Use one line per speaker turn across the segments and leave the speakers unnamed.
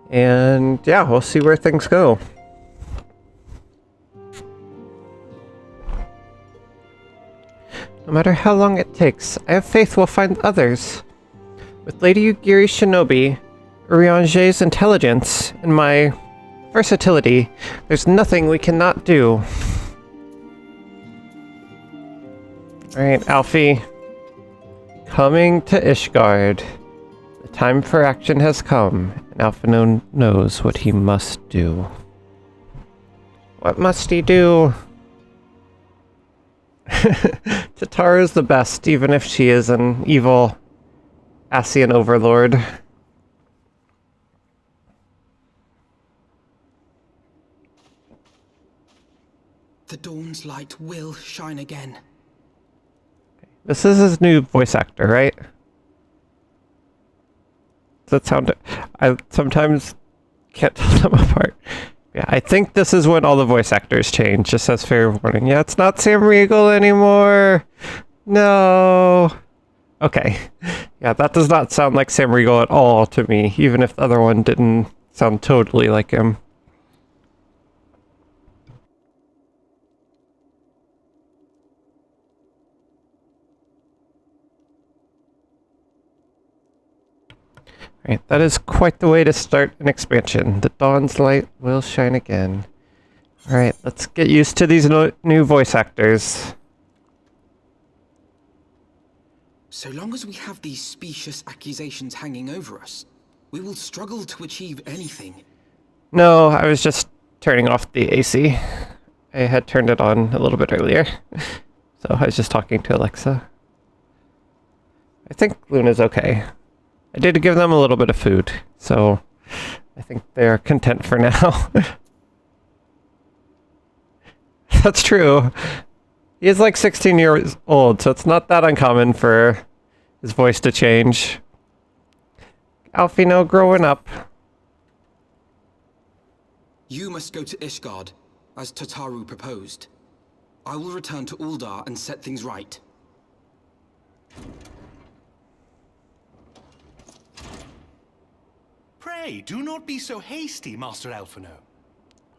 And yeah, we'll see where things go. No matter how long it takes, I have faith we'll find others. With Lady Ugiri's shinobi, Urianger's intelligence, and my versatility, there's nothing we cannot do. Alright, Alfie. Coming to Ishgard. The time for action has come, and Alphino knows what he must do. What must he do? Tataru's the best, even if she is an evil Asian overlord.
The dawn's light will shine again.
This is his new voice actor, right? Does that sound... I sometimes can't tell them apart. Yeah, I think this is when all the voice actors change, just as fair warning. Yeah, it's not Sam Riegel anymore! No! Okay. Yeah, that does not sound like Sam Riegel at all to me, even if the other one didn't sound totally like him. Right, that is quite the way to start an expansion. The dawn's light will shine again. Alright, let's get used to these new voice actors.
So long as we have these specious accusations hanging over us, we will struggle to achieve anything.
No, I was just turning off the AC. I had turned it on a little bit earlier. So I was just talking to Alexa. I think Luna's okay. I did give them a little bit of food, so I think they're content for now. That's true. He is like 16 years old, so it's not that uncommon for his voice to change. Alfino growing up.
You must go to Ishgard, as Tataru proposed. I will return to Uldar and set things right.
Pray, do not be so hasty, Master Alphino.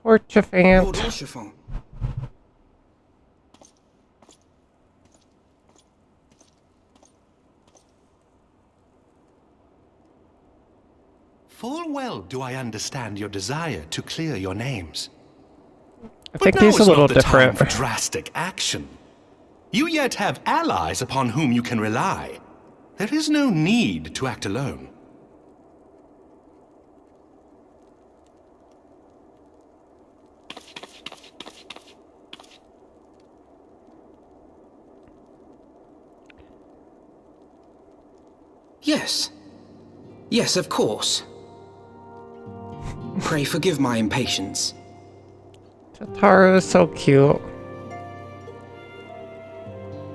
Orchifant.
Lord Orchifant.
Full well do I understand your desire to clear your names.
I think
But now
he's a
is
little
not the time
different.
for drastic action. You yet have allies upon whom you can rely. There is no need to act alone.
Yes. Yes, of course. Pray forgive my impatience.
Tataru is so cute.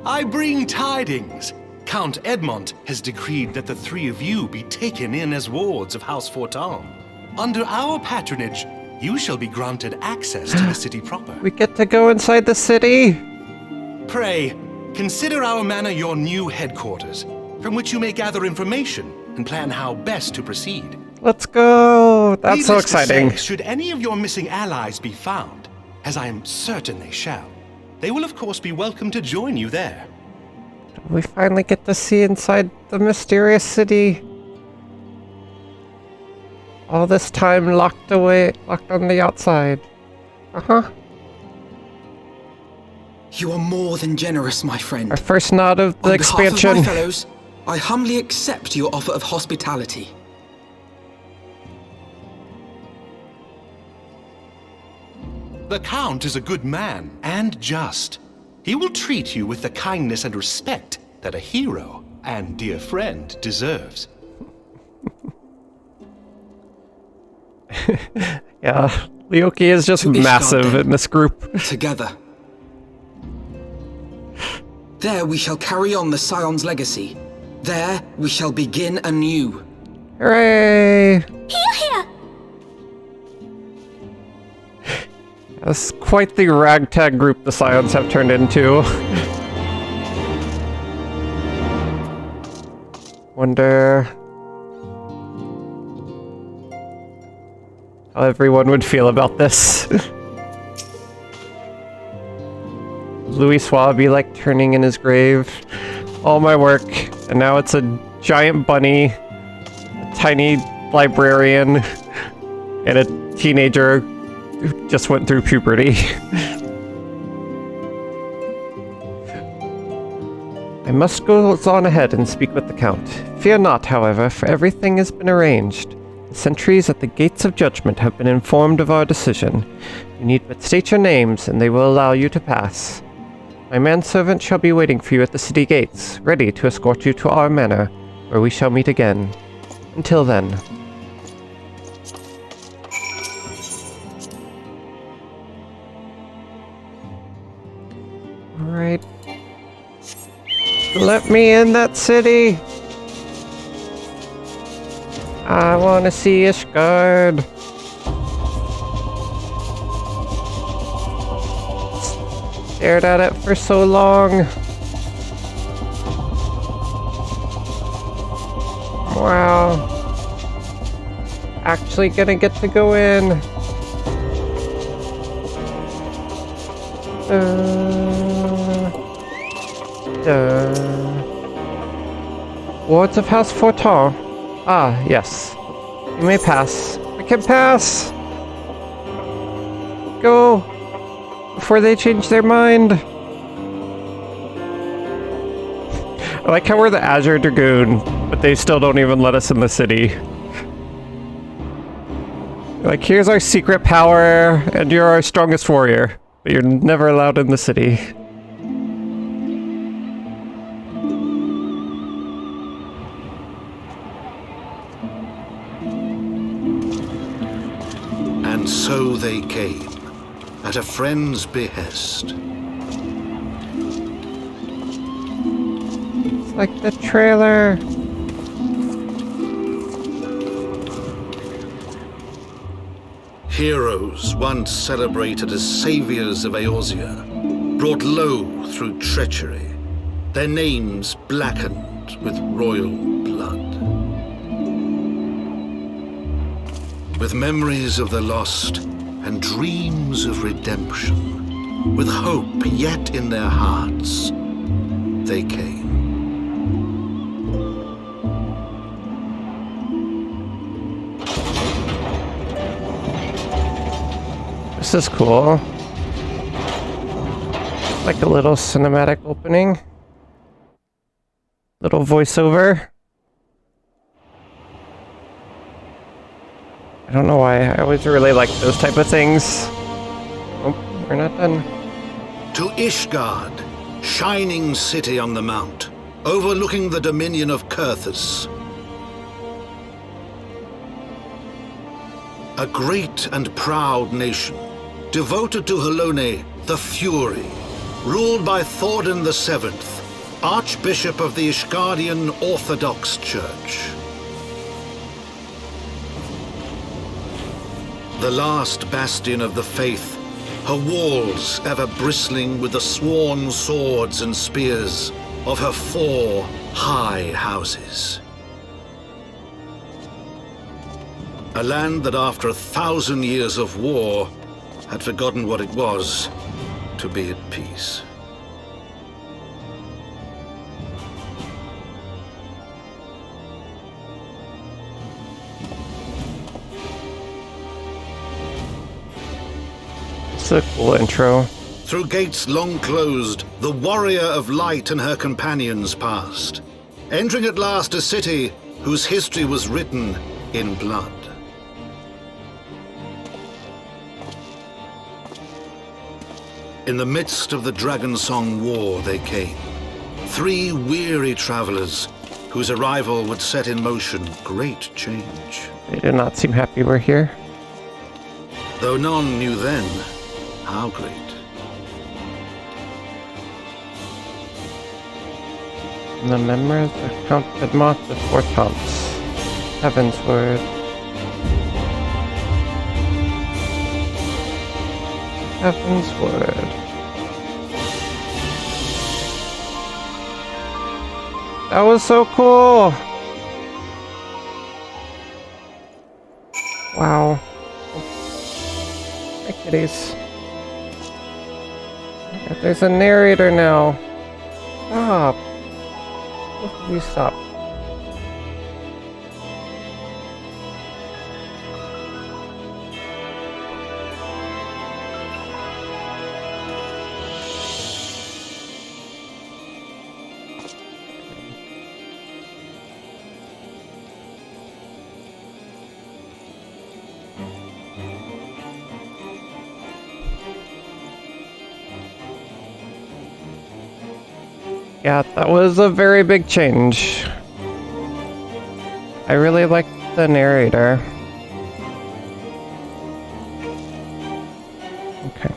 I bring tidings. Count Edmont has decreed that the three of you be taken in as wards of House Fortan. Under our patronage, you shall be granted access to the city proper.
We get to go inside the city.
Pray, consider our manor your new headquarters, from which you may gather information and plan how best to proceed.
Let's go. That's so
Needless to
exciting.
say, should any of your missing allies be found, as I am certain they shall, they will of course be welcome to join you there.
We finally get to see inside the mysterious city. All this time locked away, locked on the outside. Uh-huh.
You are more than generous, my friend.
Our first nod of the
On
expansion.
behalf of my fellows, I humbly accept your offer of hospitality.
The Count is a good man and just. He will treat you with the kindness and respect that a hero and dear friend deserves.
Yeah, Ryoki is just
To Ishgard,
massive
then.
in this group.
Together. There we shall carry on the Scion's legacy. There we shall begin anew.
Hooray!
Here, here!
That's quite the ragtag group the Scions have turned into. Wonder... how everyone would feel about this. Louis Suave be like turning in his grave. All my work, and now it's a giant bunny, a tiny librarian, and a teenager who just went through puberty. I must go on ahead and speak with the Count. Fear not, however, for everything has been arranged. The sentries at the gates of judgment have been informed of our decision. You need but state your names, and they will allow you to pass. My manservant shall be waiting for you at the city gates, ready to escort you to our manor, where we shall meet again. Until then. Alright. Let me in that city! I wanna see Ishgard. Stared at it for so long. Wow. Actually gonna get to go in. Wards of House Fortin. Ah, yes. You may pass. I can pass! Go! Before they change their mind. I like how we're the Azure Dragoon, but they still don't even let us in the city. Like, here's our secret power, and you're our strongest warrior, but you're never allowed in the city.
And so they came, at a friend's behest.
It's like the trailer.
Heroes once celebrated as saviors of Eorzea, brought low through treachery, their names blackened with royal blood. With memories of the lost and dreams of redemption, with hope yet in their hearts, they came.
This is cool. Like a little cinematic opening. Little voiceover. I don't know why. I always really like those type of things. Oh, we're not done.
To Ishgard, shining city on the mount, overlooking the dominion of Kurthus. A great and proud nation, devoted to Halone, the Fury, ruled by Thordan VII, Archbishop of the Ishgardian Orthodox Church. The last bastion of the faith, her walls ever bristling with the sworn swords and spears of her 4 high houses. A land that after 1,000 years of war had forgotten what it was to be at peace.
It's a cool intro.
Through gates long closed, the warrior of light and her companions passed, entering at last a city whose history was written in blood. In the midst of the Dragonsong War they came, 3 weary travelers whose arrival would set in motion great change.
They do not seem happy we're here.
Though none knew then how great.
In the memories of Count Edmont of Fortance. Heaven's word. Heaven's word. That was so cool! Wow. Hi, kitties. There's a narrator now. Stop. Both of you stop. Yeah, that was a very big change. I really like the narrator. Okay.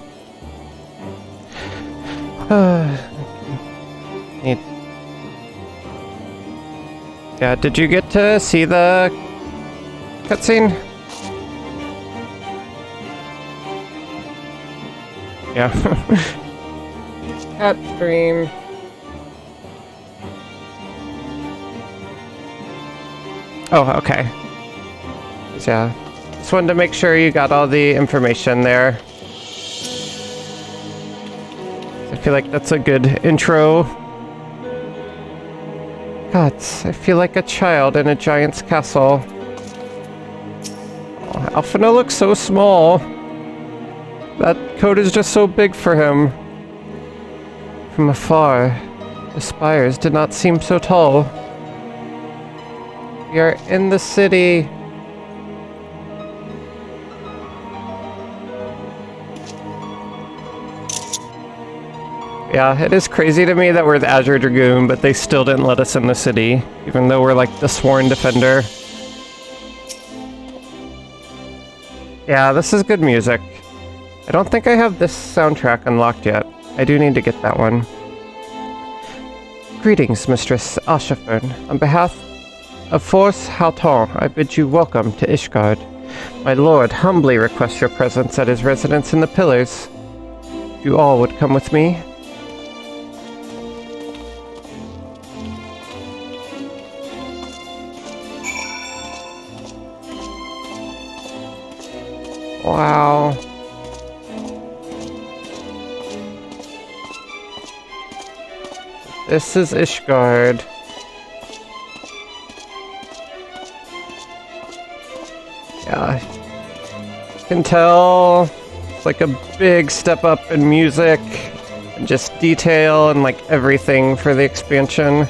Neat. Yeah, did you get to see the cutscene? Yeah. Cat stream. Oh, okay. Yeah. Just wanted to make sure you got all the information there. I feel like that's a good intro. God, I feel like a child in a giant's castle. Oh, Alphina looks so small. That coat is just so big for him. From afar, the spires did not seem so tall. We are in the city. Yeah, it is crazy to me that we're the Azure Dragoon, but they still didn't let us in the city, even though we're like the sworn defender. Yeah, this is good music. I don't think I have this soundtrack unlocked yet. I do need to get that one. Greetings, Mistress Ashafern. On behalf of Force Halton, I bid you welcome to Ishgard. My lord humbly requests your presence at his residence in the Pillars. If you all would come with me. Wow. This is Ishgard. Yeah, you can tell it's like a big step up in music and just detail and like everything for the expansion.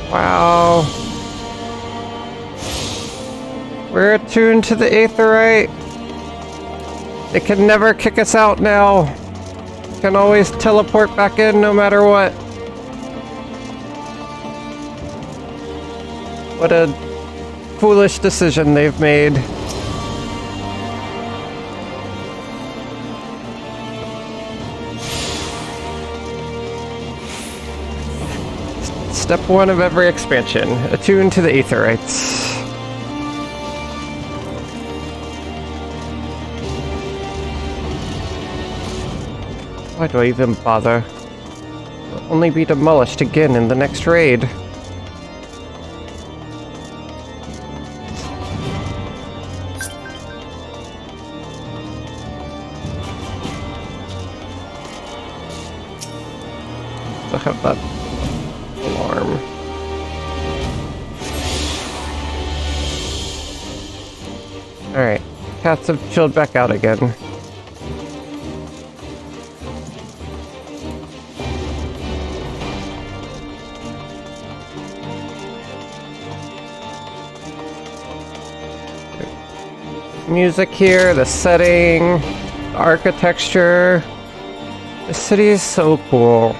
Wow. We're attuned to the Aetherite. They can never kick us out now. We can always teleport back in no matter what. What a foolish decision they've made. Step 1 of every expansion. Attune to the Aetherites. Why do I even bother? It'll only be demolished again in the next raid. I have that alarm. Alright, cats have chilled back out again. Music here, the setting, the architecture. The city is so cool.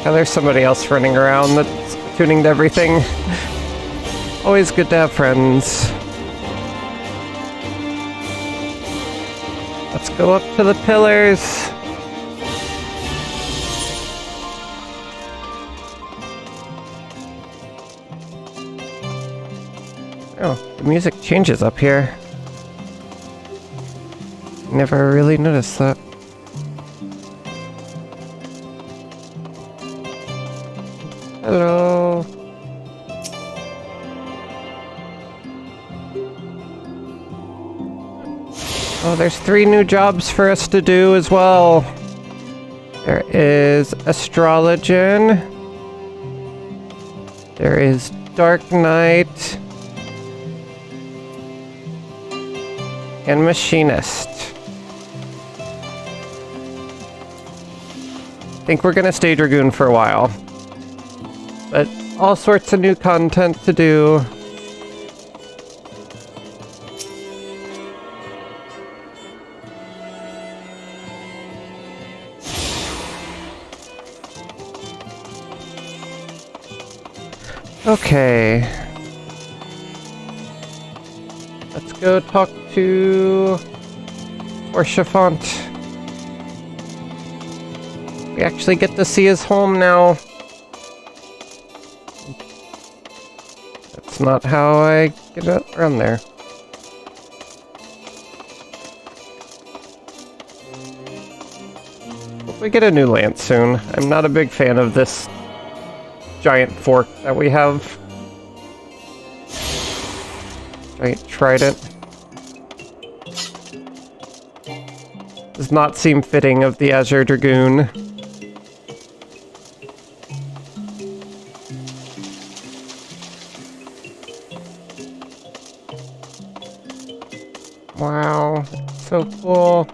Yeah, there's somebody else running around that's tuning to everything. Always good to have friends. Let's go up to the pillars. Oh, the music changes up here. Never really noticed that. Hello. Oh, there's 3 new jobs for us to do as well. There is Astrologian. There is Dark Knight. And Machinist. I think we're gonna stay Dragoon for a while. But all sorts of new content to do. Okay. Let's go talk to Orchafont. We actually get to see his home now. That's not how I get around there. Hope we get a new lance soon. I'm not a big fan of this giant fork that we have. Giant trident. Does not seem fitting of the Azure Dragoon. Wow, so cool.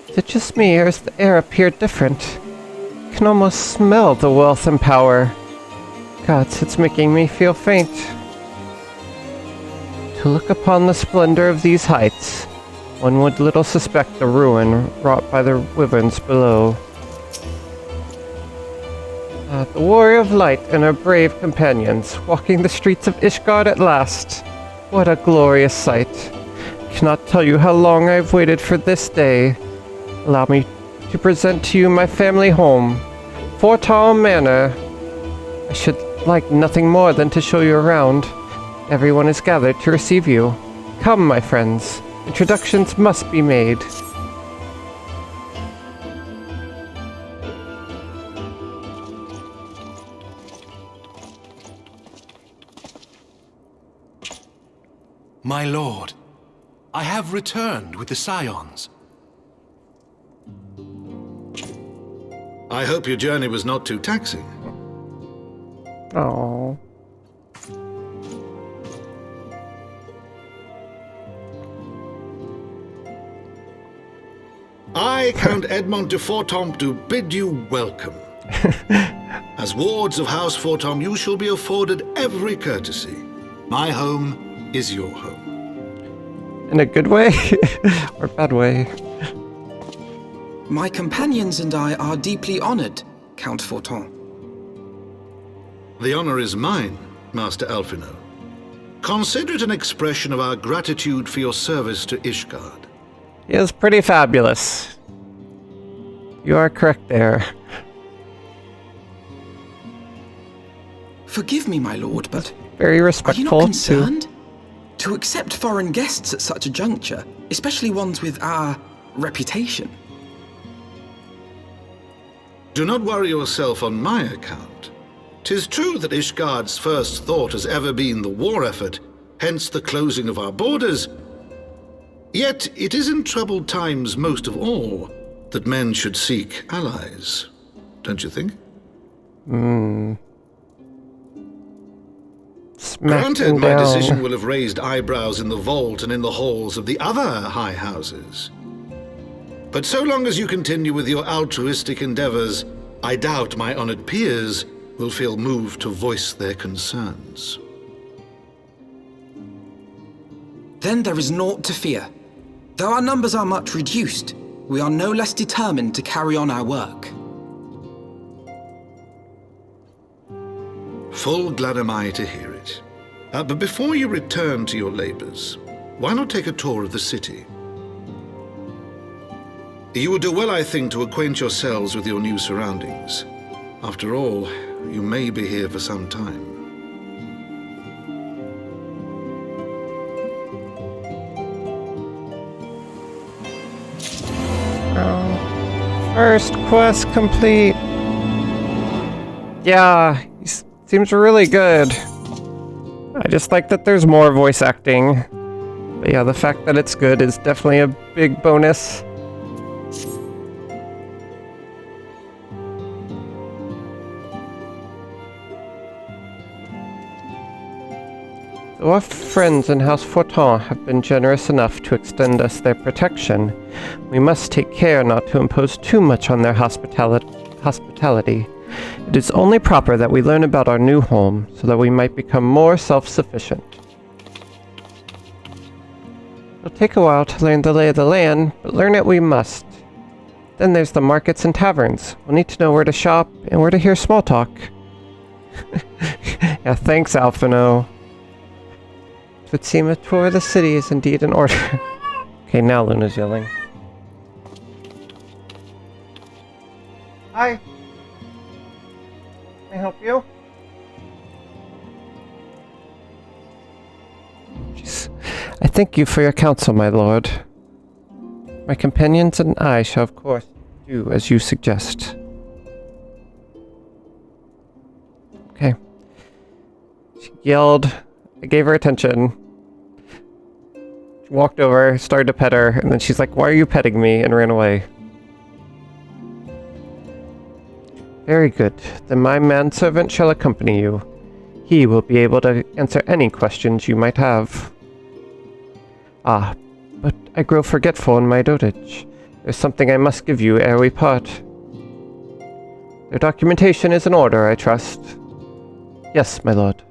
Is it just me, or does the air appear different? I can almost smell the wealth and power. Gods, it's making me feel faint. To look upon the splendor of these heights, one would little suspect the ruin wrought by the wyverns below. The warrior of light and her brave companions, walking the streets of Ishgard at last. What a glorious sight. Cannot tell you how long I've waited for this day. Allow me to present to you my family home, Fortal Manor. I should like nothing more than to show you around. Everyone is gathered to receive you. Come, my friends. Introductions must be made.
My lord, I have returned with the Scions.
I hope your journey was not too taxing.
Oh.
I, Count Edmond de Fortomp, do bid you welcome. As wards of House Fortomp, you shall be afforded every courtesy. My home is your home.
In a good way? Or bad way?
My companions and I are deeply honored, Count Fortin.
The honor is mine, Master Alphino. Consider it an expression of our gratitude for your service to Ishgard.
He is pretty fabulous. You are correct there.
Forgive me, my lord, but
Very
are you
respectful,
not
too.
concerned? To accept foreign guests at such a juncture, especially ones with our reputation.
Do not worry yourself on my account. 'Tis true that Ishgard's first thought has ever been the war effort, hence the closing of our borders. Yet it is in troubled times most of all that men should seek allies. Don't you think? Granted, my decision will have raised eyebrows in the vault and in the halls of the other high houses. But so long as you continue with your altruistic endeavors, I doubt my honored peers will feel moved to voice their concerns.
Then there is naught to fear. Though our numbers are much reduced, we are no less determined to carry on our work.
Full glad am I to hear it. But before you return to your labors, why not take a tour of the city? You would do well, I think, to acquaint yourselves with your new surroundings. After all, you may be here for some time.
First quest complete. Yeah, he seems really good. I just like that there's more voice acting. But yeah, the fact that it's good is definitely a big bonus. Though our friends in House Fortin have been generous enough to extend us their protection, we must take care not to impose too much on their hospitality. It is only proper that we learn about our new home, so that we might become more self-sufficient. It'll take a while to learn the lay of the land, but learn it we must. Then there's the markets and taverns. We'll need to know where to shop and where to hear small talk. Yeah, thanks, Alphino. It would seem a tour of the city is indeed in order. Okay, now Luna's yelling. Hi. Can I help you? Jeez. I thank you for your counsel, my lord. My companions and I shall, of course, do as you suggest. Okay. She yelled. I gave her attention. She walked over, started to pet her, and then she's like, "Why are you petting me?" and ran away. Very good. Then my manservant shall accompany you. He will be able to answer any questions you might have. Ah, but I grow forgetful in my dotage. There's something I must give you ere we part. Their documentation is in order, I trust. Yes, my lord.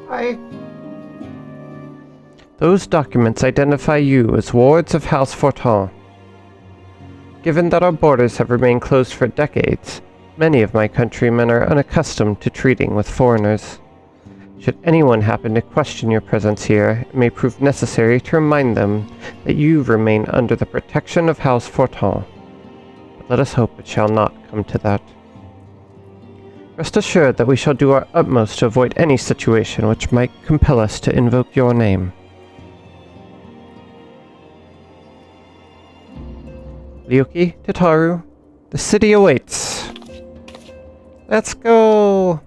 Hi. Those documents identify you as wards of House Fortin. Given that our borders have remained closed for decades, many of my countrymen are unaccustomed to treating with foreigners. Should anyone happen to question your presence here, it may prove necessary to remind them that you remain under the protection of House Fortin. But let us hope it shall not come to that. Rest assured that we shall do our utmost to avoid any situation which might compel us to invoke your name. Ryuki, Tataru, the city awaits. Let's go!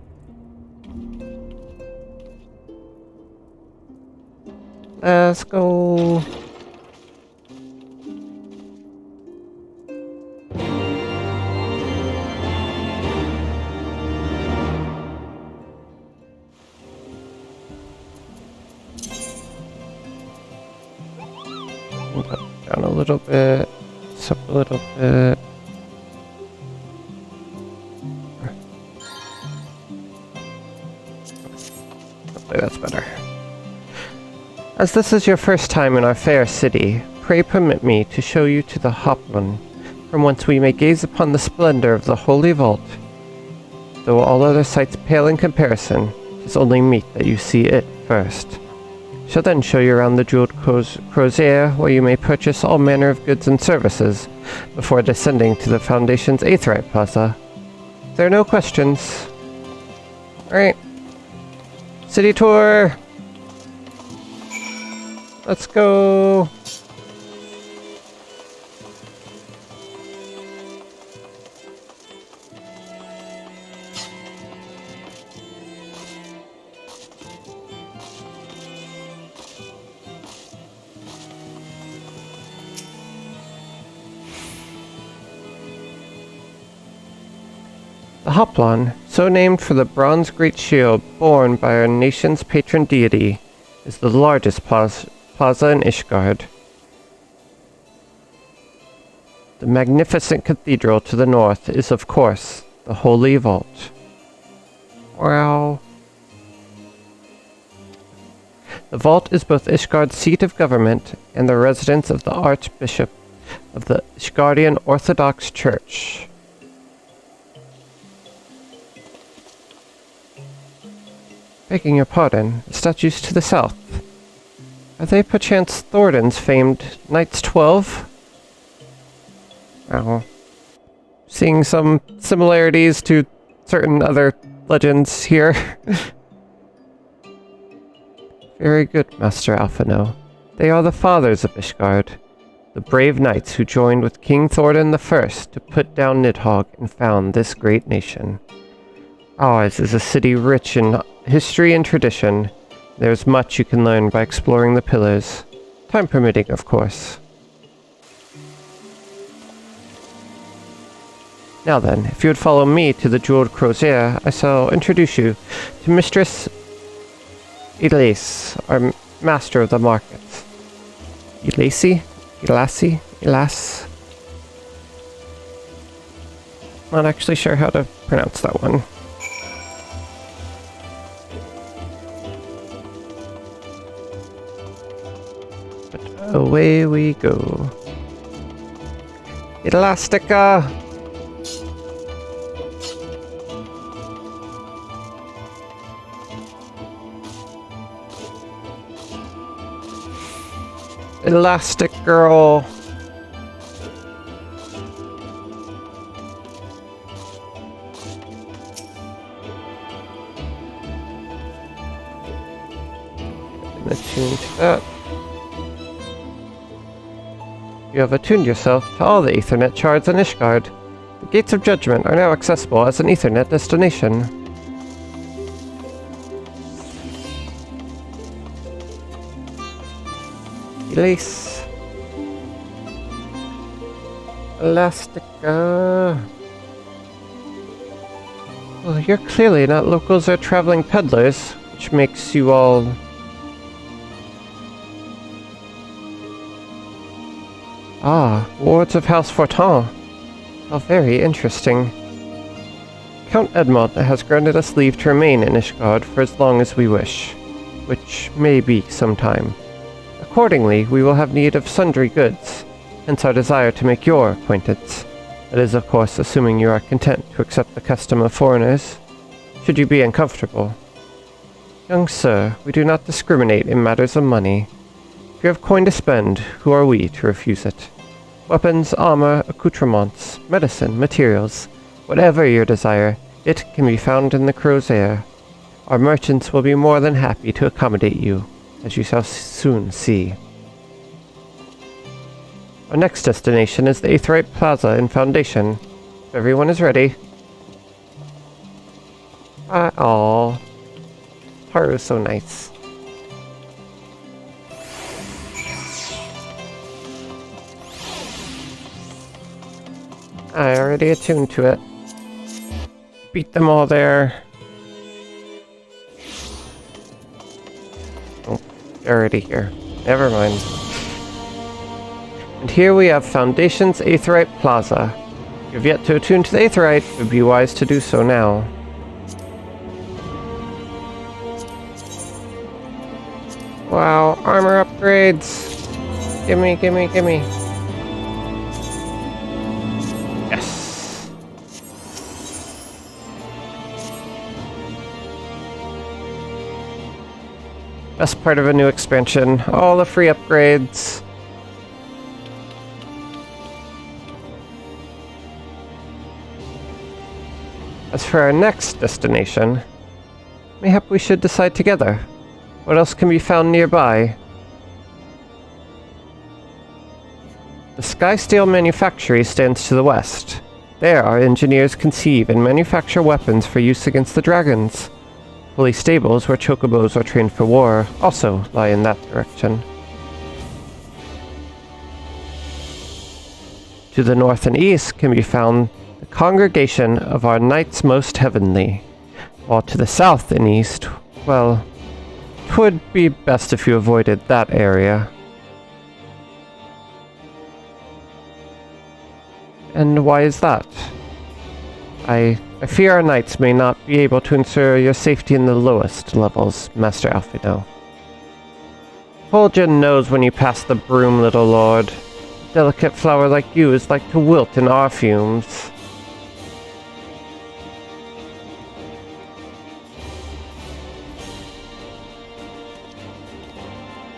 Let's go! Move up, down a little bit, this up a little bit. Hopefully that's better. As this is your first time in our fair city, pray permit me to show you to the Hoplon, from whence we may gaze upon the splendor of the Holy Vault. Though all other sights pale in comparison, 'tis only meet that you see it first. Shall then show you around the jeweled crozier, where you may purchase all manner of goods and services, before descending to the Foundation's Aetherite Plaza. There are no questions. Alright. City tour! Let's go! The Hoplon, so named for the bronze great shield borne by our nation's patron deity, is the largest plaza in Ishgard. The magnificent cathedral to the north is, of course, the Holy Vault. Wow. The vault is both Ishgard's seat of government and the residence of the Archbishop of the Ishgardian Orthodox Church. Begging your pardon, the statues to the south. Are they perchance Thornton's famed Knights 12? Oh. Seeing some similarities to certain other legends here. Very good, Master Alphino. They are the fathers of Ishgard, the brave knights who joined with King Thornton I to put down Nidhogg and found this great nation. Ours is a city rich in history and tradition. There's much you can learn by exploring the pillars. Time permitting, of course. Now then, if you would follow me to the Jeweled Crozier, I shall introduce you to Mistress Elise, our master of the markets. Elasi? Elas? Not actually sure how to pronounce that one. But away we go. Elastica! Elastic girl. Attune to that. You have attuned yourself to all the Aethernet shards in Ishgard. The Gates of Judgment are now accessible as an Aethernet destination. Elise. Elastica. Well, you're clearly not locals or traveling peddlers, which makes you all... Ah, wards of House Fortin. How very interesting. Count Edmond has granted us leave to remain in Ishgard for as long as we wish, which may be some time. Accordingly, we will have need of sundry goods, hence our desire to make your acquaintance. That is, of course, assuming you are content to accept the custom of foreigners. Should you be uncomfortable. Young sir, we do not discriminate in matters of money. If you have coin to spend, who are we to refuse it? Weapons, armor, accoutrements, medicine, materials, whatever your desire, it can be found in the Crozier. Our merchants will be more than happy to accommodate you, as you shall soon see. Our next destination is the Aetherite Plaza in Foundation. If everyone is ready. Aww. Haru's so nice. I already attuned to it. Beat them all there. Oh, they're already here. Never mind. And here we have Foundation's Aetherite Plaza. If you've yet to attune to the Aetherite, it would be wise to do so now. Wow, armor upgrades! Gimme, gimme, gimme. Yes! Best part of a new expansion. All the free upgrades. As for our next destination, mayhap we should decide together. What else can be found nearby? The Skysteel Manufactory stands to the west. There our engineers conceive and manufacture weapons for use against the dragons. Holy stables where chocobos are trained for war also lie in that direction. To the north and east can be found the congregation of our Knights Most Heavenly, while to the south and east, well, 'twould be best if you avoided that area. And why is that? I fear our knights may not be able to ensure your safety in the lowest levels, Master Alfino. Holgen knows when you pass the broom, little lord. A delicate flower like you is like to wilt in our fumes.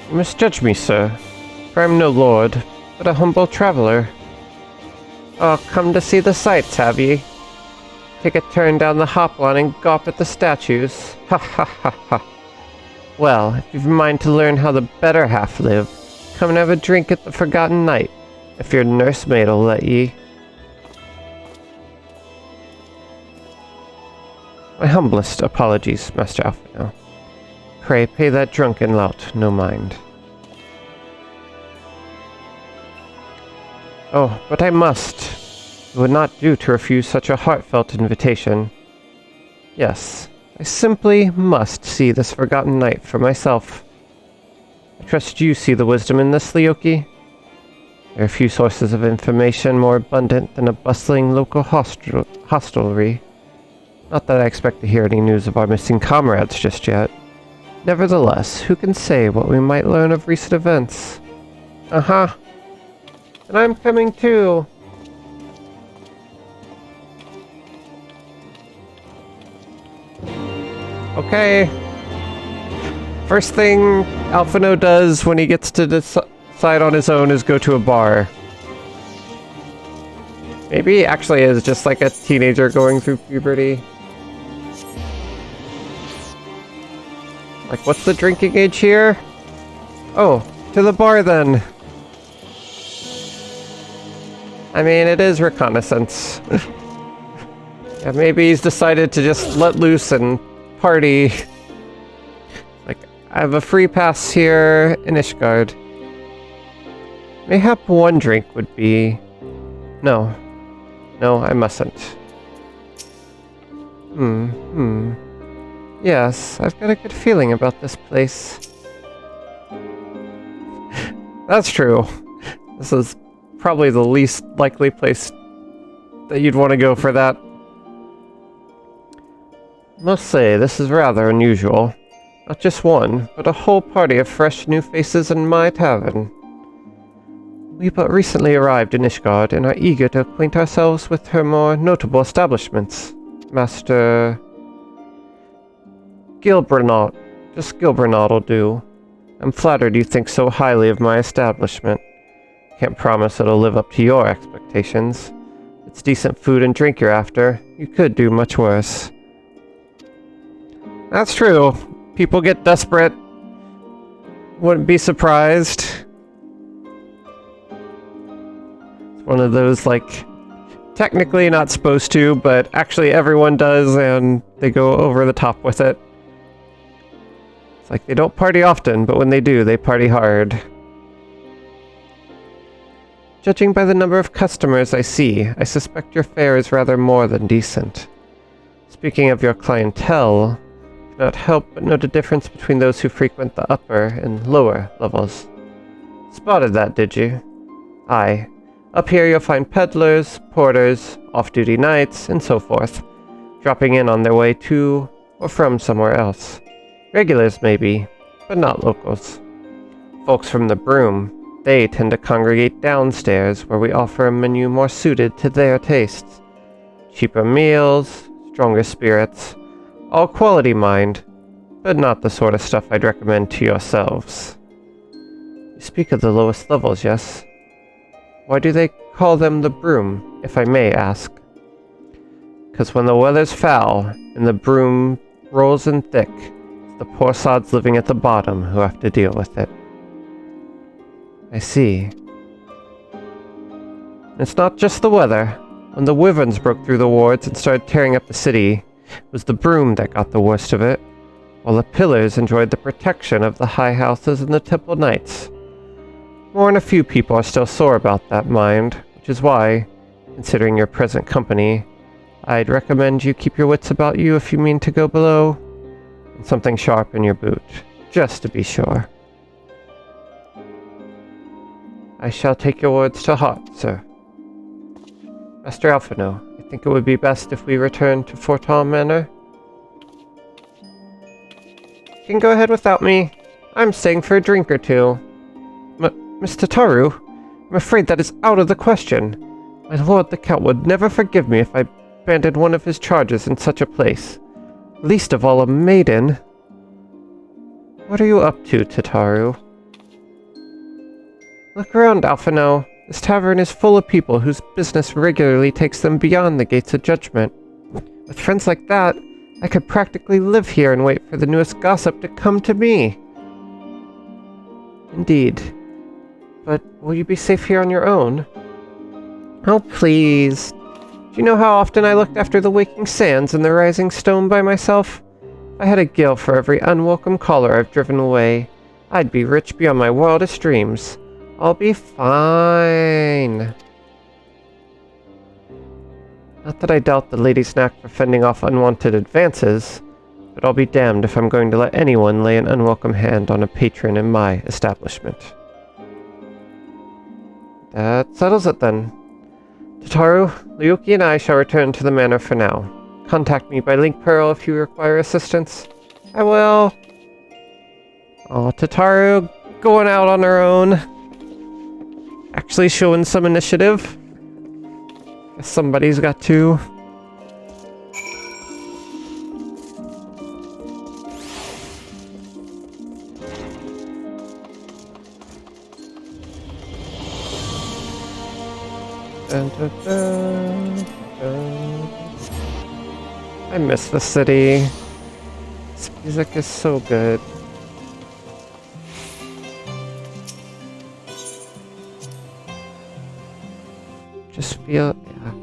You misjudge me, sir, for I am no lord, but a humble traveler. Oh, come to see the sights, have ye? Take a turn down the hopline and gawp at the statues. Ha ha ha ha. Well, if you've a mind to learn how the better half live, come and have a drink at the Forgotten Knight, if your nursemaid'll let ye. My humblest apologies, Master Alfino. Pray pay that drunken lout no mind. Oh, but I must. It would not do to refuse such a heartfelt invitation. Yes, I simply must see this Forgotten Knight for myself. I trust you see the wisdom in this, Leoki. There are few sources of information more abundant than a bustling local hostelry. Not that I expect to hear any news of our missing comrades just yet. Nevertheless, who can say what we might learn of recent events? Uh-huh. And I'm coming too. Okay. First thing Alfino does when he gets to decide on his own is go to a bar. Maybe he actually is just like a teenager going through puberty. Like, what's the drinking age here? Oh, to the bar then. I mean, it is reconnaissance. Yeah, maybe he's decided to just let loose and party. Like, I have a free pass here in Ishgard. Mayhap one drink would be... No, I mustn't. Yes, I've got a good feeling about this place. That's true. This is probably the least likely place that you'd want to go for that. Must say, this is rather unusual. Not just one, but a whole party of fresh new faces in my tavern. We but recently arrived in Ishgard and are eager to acquaint ourselves with her more notable establishments. Master... Gilbernard. Just Gilbernard'll do. I'm flattered you think so highly of my establishment. Can't promise it'll live up to your expectations. It's decent food and drink you're after. You could do much worse. That's true. People get desperate. Wouldn't be surprised. It's one of those, like, technically not supposed to, but actually everyone does, and they go over the top with it. It's like they don't party often, but when they do, they party hard. Judging by the number of customers I see, I suspect your fare is rather more than decent. Speaking of your clientele, I cannot help but note a difference between those who frequent the upper and lower levels. Spotted that, did you? Aye. Up here you'll find peddlers, porters, off-duty knights, and so forth, dropping in on their way to or from somewhere else. Regulars, maybe, but not locals. Folks from the Broom, they tend to congregate downstairs, where we offer a menu more suited to their tastes. Cheaper meals, stronger spirits, all quality mind, but not the sort of stuff I'd recommend to yourselves. You speak of the lowest levels, yes? Why do they call them the Broom, if I may ask? 'Cause when the weather's foul, and the broom rolls in thick, the poor sods living at the bottom who have to deal with it. I see. It's not just the weather. When the wyverns broke through the wards and started tearing up the city, it was the Broom that got the worst of it, while the pillars enjoyed the protection of the high houses and the temple knights. More than a few people are still sore about that mind, which is why, considering your present company, I'd recommend you keep your wits about you if you mean to go below, and something sharp in your boot, just to be sure. I shall take your words to heart, sir. Master Alphino, I think it would be best if we return to Fortal Manor. You can go ahead without me. I'm staying for a drink or two. Miss Tataru, I'm afraid that is out of the question. My lord the Count would never forgive me if I abandoned one of his charges in such a place. Least of all a maiden. What are you up to, Tataru? Look around, Alphino. This tavern is full of people whose business regularly takes them beyond the gates of judgment. With friends like that, I could practically live here and wait for the newest gossip to come to me. Indeed. But will you be safe here on your own? Oh, please. Do you know how often I looked after the waking sands and the rising stone by myself? If I had a gale for every unwelcome caller I've driven away, I'd be rich beyond my wildest dreams. I'll be fine. Not that I doubt the lady's knack for fending off unwanted advances, but I'll be damned if I'm going to let anyone lay an unwelcome hand on a patron in my establishment. That settles it then. Tataru, Ryuki and I shall return to the manor for now. Contact me by Link Pearl if you require assistance. I will. Oh, Tataru, going out on her own. Actually showing some initiative. Guess somebody's got to. Dun, dun, dun, dun. I miss the city. This music is so good. Just feel, yeah.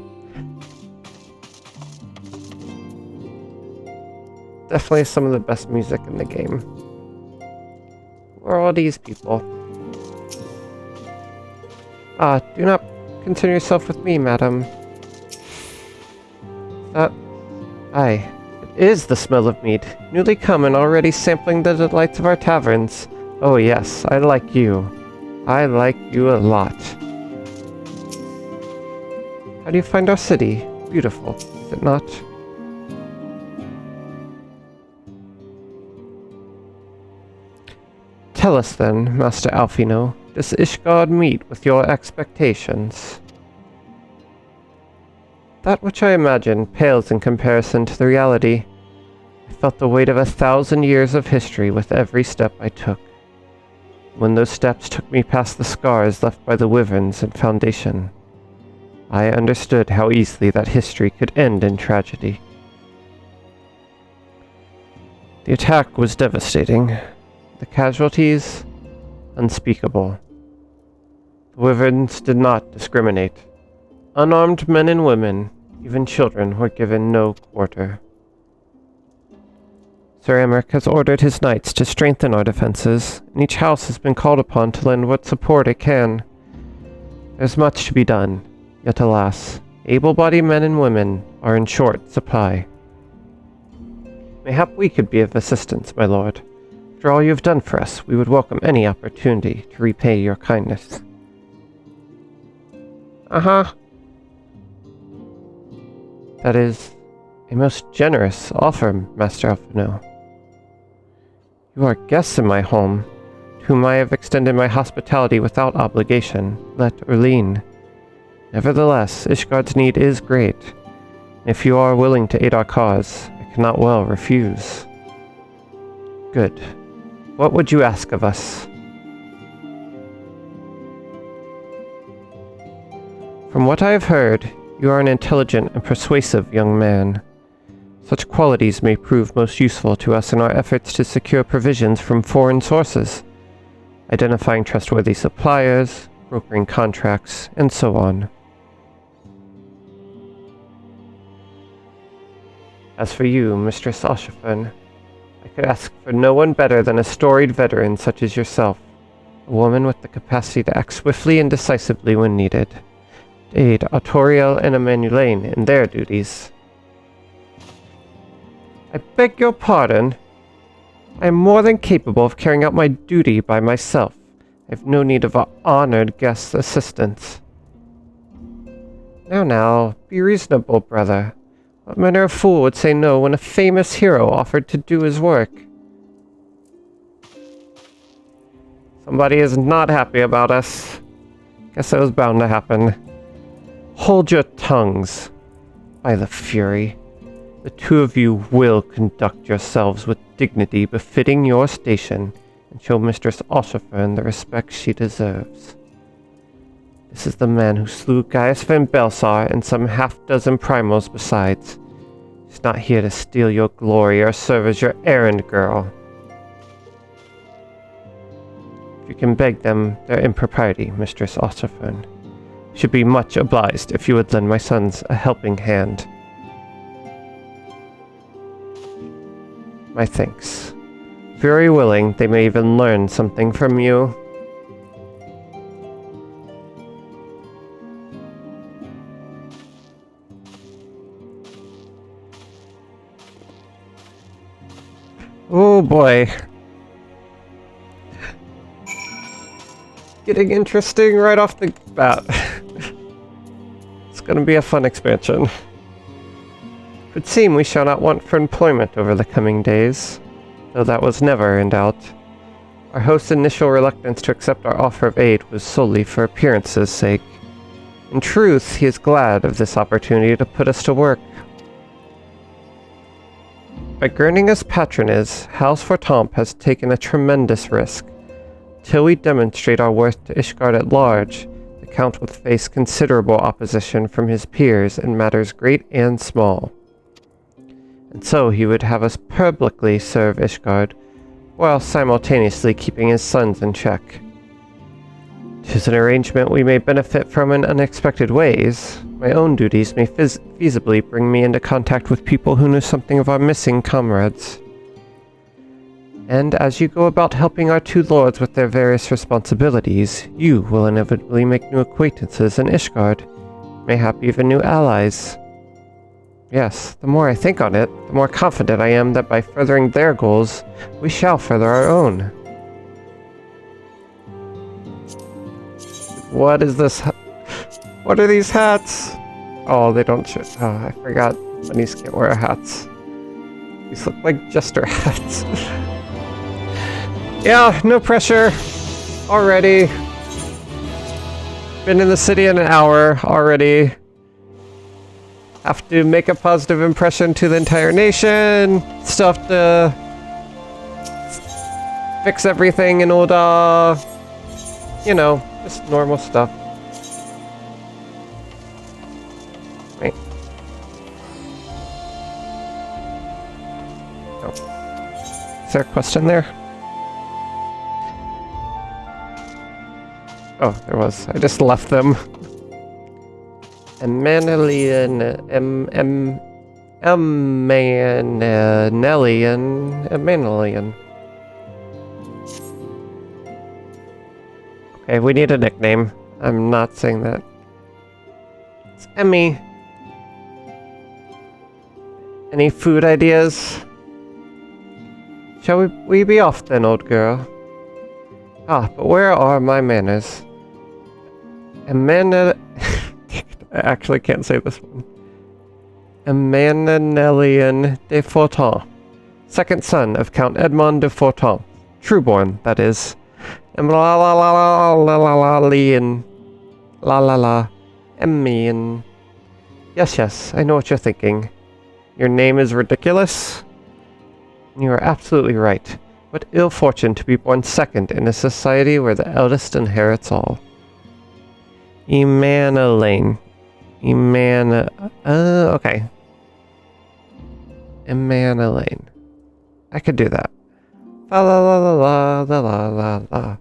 Definitely some of the best music in the game. Who are all these people? Do not concern yourself with me, madam. Aye, it is the smell of mead, newly come and already sampling the delights of our taverns. Oh yes, I like you. I like you a lot. How do you find our city? Beautiful, is it not? Tell us then, Master Alphino, does Ishgard meet with your expectations? That which I imagined pales in comparison to the reality. I felt the weight of 1,000 years of history with every step I took. When those steps took me past the scars left by the wyverns and foundation, I understood how easily that history could end in tragedy. The attack was devastating. The casualties, unspeakable. The wyverns did not discriminate. Unarmed men and women, even children, were given no quarter. Sir Emmerich has ordered his knights to strengthen our defenses, and each house has been called upon to lend what support it can. There's much to be done. Yet alas, able-bodied men and women are in short supply. Mayhap we could be of assistance, my lord. After all you have done for us, we would welcome any opportunity to repay your kindness. That is a most generous offer, Master Alphino. You are guests in my home, to whom I have extended my hospitality without obligation, let or lien. Nevertheless, Ishgard's need is great. If you are willing to aid our cause, I cannot well refuse. Good. What would you ask of us? From what I have heard, you are an intelligent and persuasive young man. Such qualities may prove most useful to us in our efforts to secure provisions from foreign sources, identifying trustworthy suppliers, brokering contracts, and so on. As for you, Mistress Oshifern, I could ask for no one better than a storied veteran such as yourself, a woman with the capacity to act swiftly and decisively when needed, to aid Artoriel and Emmanuelaine in their duties. I beg your pardon. I am more than capable of carrying out my duty by myself. I have no need of our honored guest's assistance. Now, be reasonable, brother. What manner of fool would say no when a famous hero offered to do his work? Somebody is not happy about us. Guess that was bound to happen. Hold your tongues. By the Fury, the two of you will conduct yourselves with dignity befitting your station and show Mistress Ossifer the respect she deserves. This is the man who slew Gaius van Belsar and some half-dozen primals besides. He's not here to steal your glory or serve as your errand girl. If you can beg them their impropriety, Mistress Ossifer, should be much obliged if you would lend my sons a helping hand. My thanks. Very willing, they may even learn something from you. Oh boy. Getting interesting right off the bat. It's gonna be a fun expansion. It would seem we shall not want for employment over the coming days, though that was never in doubt. Our host's initial reluctance to accept our offer of aid was solely for appearance's sake. In truth, he is glad of this opportunity to put us to work. By granting us patronage, House Fortamp has taken a tremendous risk. Till we demonstrate our worth to Ishgard at large, the Count will face considerable opposition from his peers in matters great and small. And so he would have us publicly serve Ishgard, while simultaneously keeping his sons in check. 'Tis an arrangement we may benefit from in unexpected ways. My own duties may feasibly bring me into contact with people who know something of our missing comrades. And as you go about helping our two lords with their various responsibilities, you will inevitably make new acquaintances in Ishgard, mayhap even new allies. Yes, the more I think on it, the more confident I am that by furthering their goals, we shall further our own. What is this? What are these hats? Oh, they don't show. Oh, I forgot. Bunnies can't wear hats. These look like jester hats. Yeah, no pressure. Already. Been in the city in an hour already. Have to make a positive impression to the entire nation. Still have to fix everything in order. You know, just normal stuff. Wait. Oh. Is there a question there? Oh, there was. I just left them. Emanelian. Okay, we need a nickname. I'm not saying that. It's Emmy. Any food ideas? Shall we be off then, old girl? Ah, but where are my manners? I actually can't say this one. Emanelian de Fortan, second son of Count Edmond de Fortan, trueborn, that is. And la la la la la la la lian, la la la, Emmian. Yes, I know what you're thinking. Your name is ridiculous? You are absolutely right. What ill fortune to be born second in a society where the eldest inherits all. Emanelane. Okay. Emanelane. I could do that. La la la la la la la la.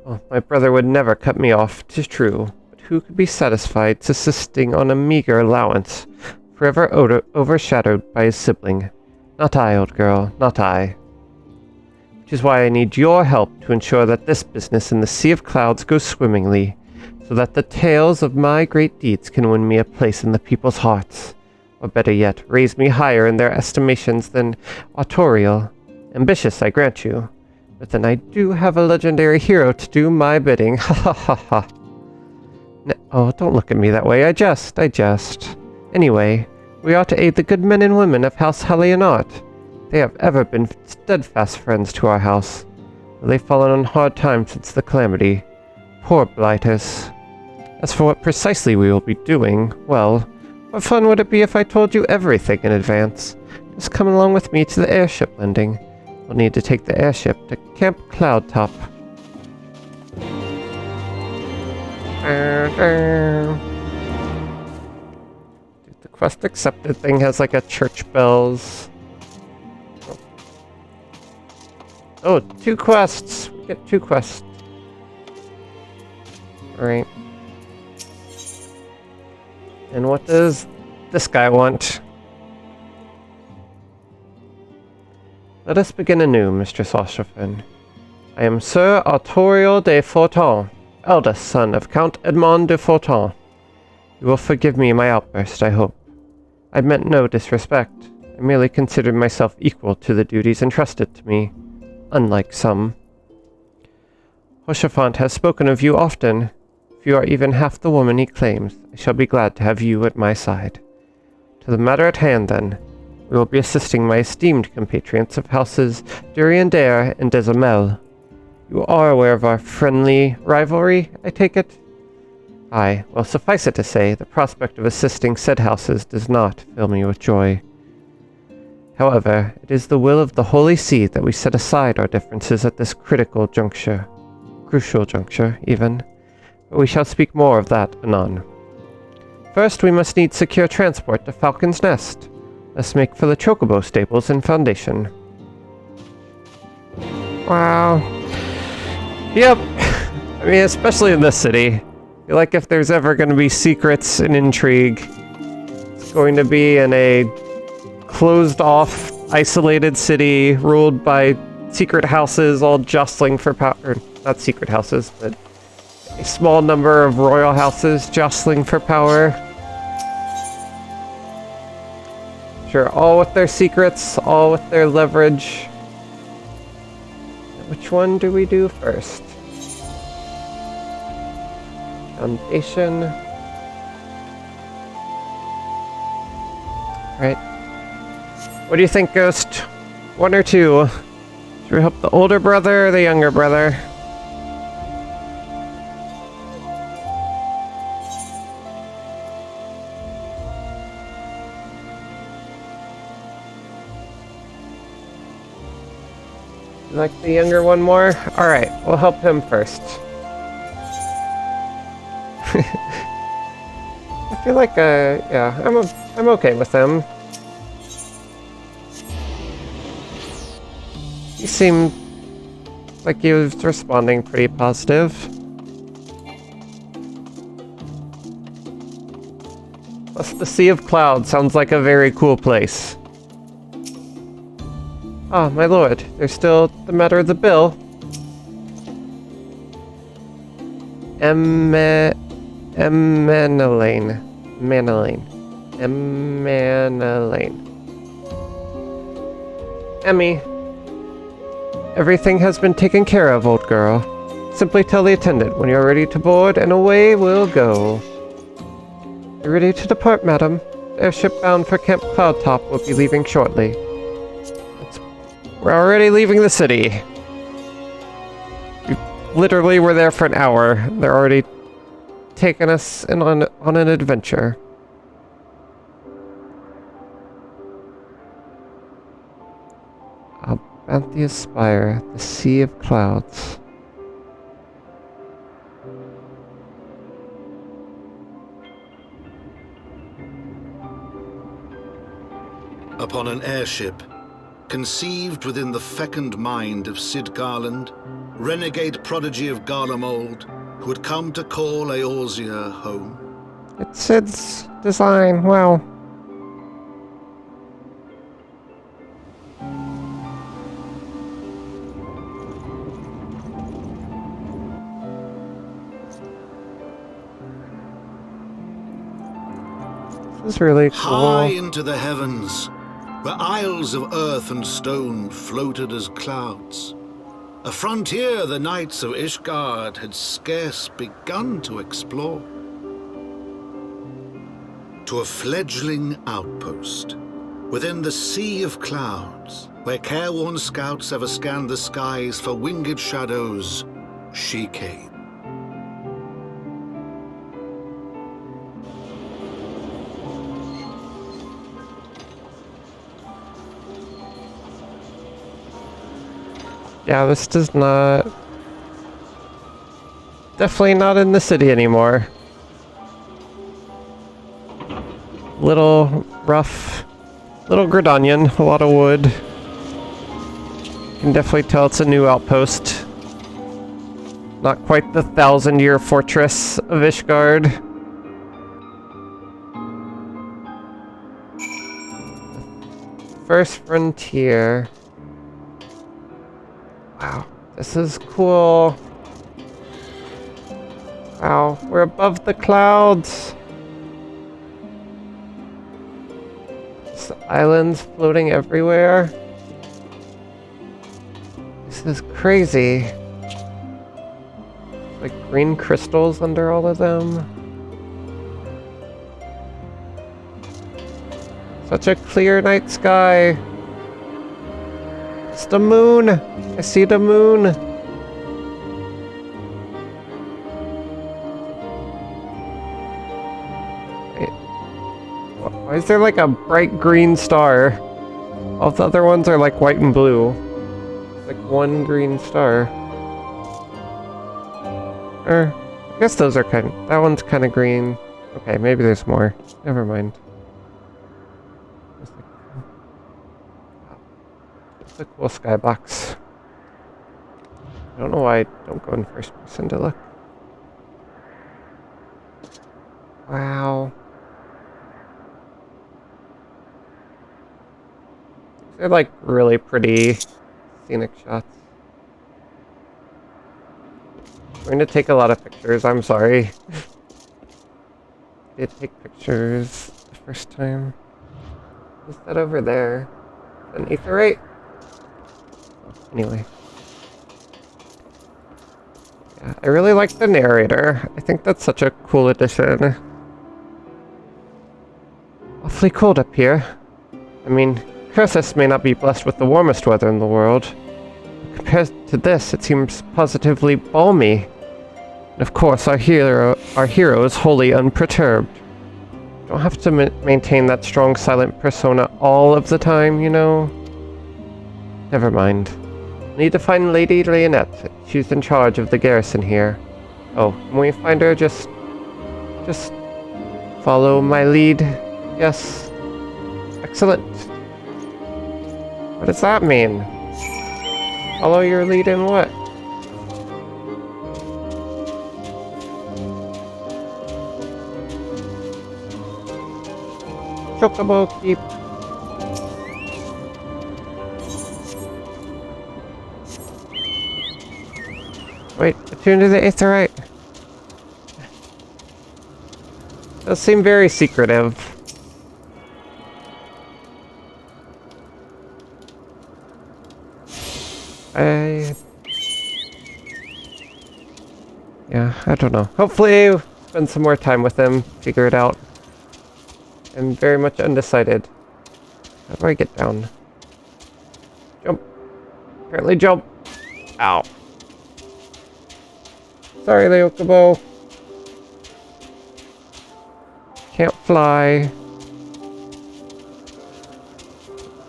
Oh, my brother would never cut me off, 'tis true, but who could be satisfied subsisting on a meager allowance, forever overshadowed by his sibling? Not I, old girl, not I. Which is why I need your help to ensure that this business in the Sea of Clouds goes swimmingly, so that the tales of my great deeds can win me a place in the people's hearts, or better yet, raise me higher in their estimations than autorial. Ambitious, I grant you, but then I do have a legendary hero to do my bidding, ha ha ha ha. Oh, don't look at me that way. I jest. Anyway, we ought to aid the good men and women of House Hallianart. They have ever been steadfast friends to our house. They've fallen on hard times since the calamity. Poor blighters. As for what precisely we will be doing, well, what fun would it be if I told you everything in advance? Just come along with me to the airship landing. We'll need to take the airship to Camp Cloudtop. Dude, the quest accepted thing has like a church bells. Oh, 2 quests! We get 2 quests. Alright. And what does this guy want? Let us begin anew, Mistress Ostrafin. I am Sir Arturiel de Fortin, eldest son of Count Edmond de Fortin. You will forgive me my outburst, I hope. I meant no disrespect. I merely considered myself equal to the duties entrusted to me, unlike some. Hoshafant has spoken of you often. If you are even half the woman he claims, I shall be glad to have you at my side. To the matter at hand, then. We will be assisting my esteemed compatriots of houses Durian-Dare and Desamel. You are aware of our friendly rivalry, I take it? Aye, well, suffice it to say, the prospect of assisting said houses does not fill me with joy. However, it is the will of the Holy See that we set aside our differences at this crucial juncture, even. But we shall speak more of that anon. First, we must need secure transport to Falcon's Nest. Let's make for the Chocobo stables and Foundation. Wow. Yep. I mean, especially in this city. I feel like if there's ever going to be secrets and intrigue, it's going to be in a closed-off, isolated city ruled by secret houses all jostling for power. Not secret houses, but a small number of royal houses jostling for power. Sure, all with their secrets, all with their leverage. Which one do we do first? Foundation. Right. What do you think, Ghost? 1 or 2? Should we help the older brother or the younger brother? You like the younger one more? Alright, we'll help him first. I feel like, yeah, I'm okay with him. He seemed like he was responding pretty positive. Plus, the Sea of Clouds sounds like a very cool place. Ah, my lord, there's still the matter of the bill. Manalaine. Emmy. Everything has been taken care of, old girl. Simply tell the attendant when you're ready to board, and away we'll go. You're ready to depart, madam. The airship bound for Camp Cloudtop will be leaving shortly. We're already leaving the city. We literally were there for an hour. They're already taking us on an adventure. Abanthia Spire, the Sea of Clouds.
Upon an airship, conceived within the fecund mind of Cid Garland, renegade prodigy of Garlemald, who had come to call Eorzea home.
It's Cid's design, wow. This is really cool.
High into the heavens, where isles of earth and stone floated as clouds. A frontier the knights of Ishgard had scarce begun to explore. to a fledgling outpost. Within the sea of clouds, where careworn scouts ever scanned the skies for winged shadows, she came.
Yeah, this does not... Definitely not in the city anymore. Little rough, little Gridanian, a lot of wood. Can definitely tell it's a new outpost. Not quite the 1,000-year fortress of Ishgard. First frontier. Wow, this is cool. Wow, we're above the clouds. Just islands floating everywhere. This is crazy. Like green crystals under all of them. Such a clear night sky. It's the moon. I see the moon. Wait. Why is there like a bright green star? All the other ones are like white and blue. Like one green star. I guess those are that one's kind of green. Okay, maybe there's more. Never mind. It's a cool skybox. I don't know why I don't go in first person to look. Wow. They're like really pretty scenic shots. I'm going to take a lot of pictures, I'm sorry. I did take pictures the first time. What's that over there? An Aetherite? Anyway. Yeah, I really like the narrator. I think that's such a cool addition. Awfully cold up here. I mean, Cursus may not be blessed with the warmest weather in the world. But compared to this, it seems positively balmy. And of course, our hero is wholly unperturbed. Don't have to maintain that strong, silent persona all of the time, you know? Never mind. Need to find Lady Leonette. She's in charge of the garrison here. Oh, when we find her, just follow my lead. Yes. Excellent. What does that mean? Follow your lead in what? Chocobo keep. Wait, attune to the Aetherite. Does seem very secretive. Yeah, I don't know. Hopefully, spend some more time with him, figure it out. I'm very much undecided. How do I get down? Jump. Apparently jump. Ow. Sorry, Leokubo. Can't fly.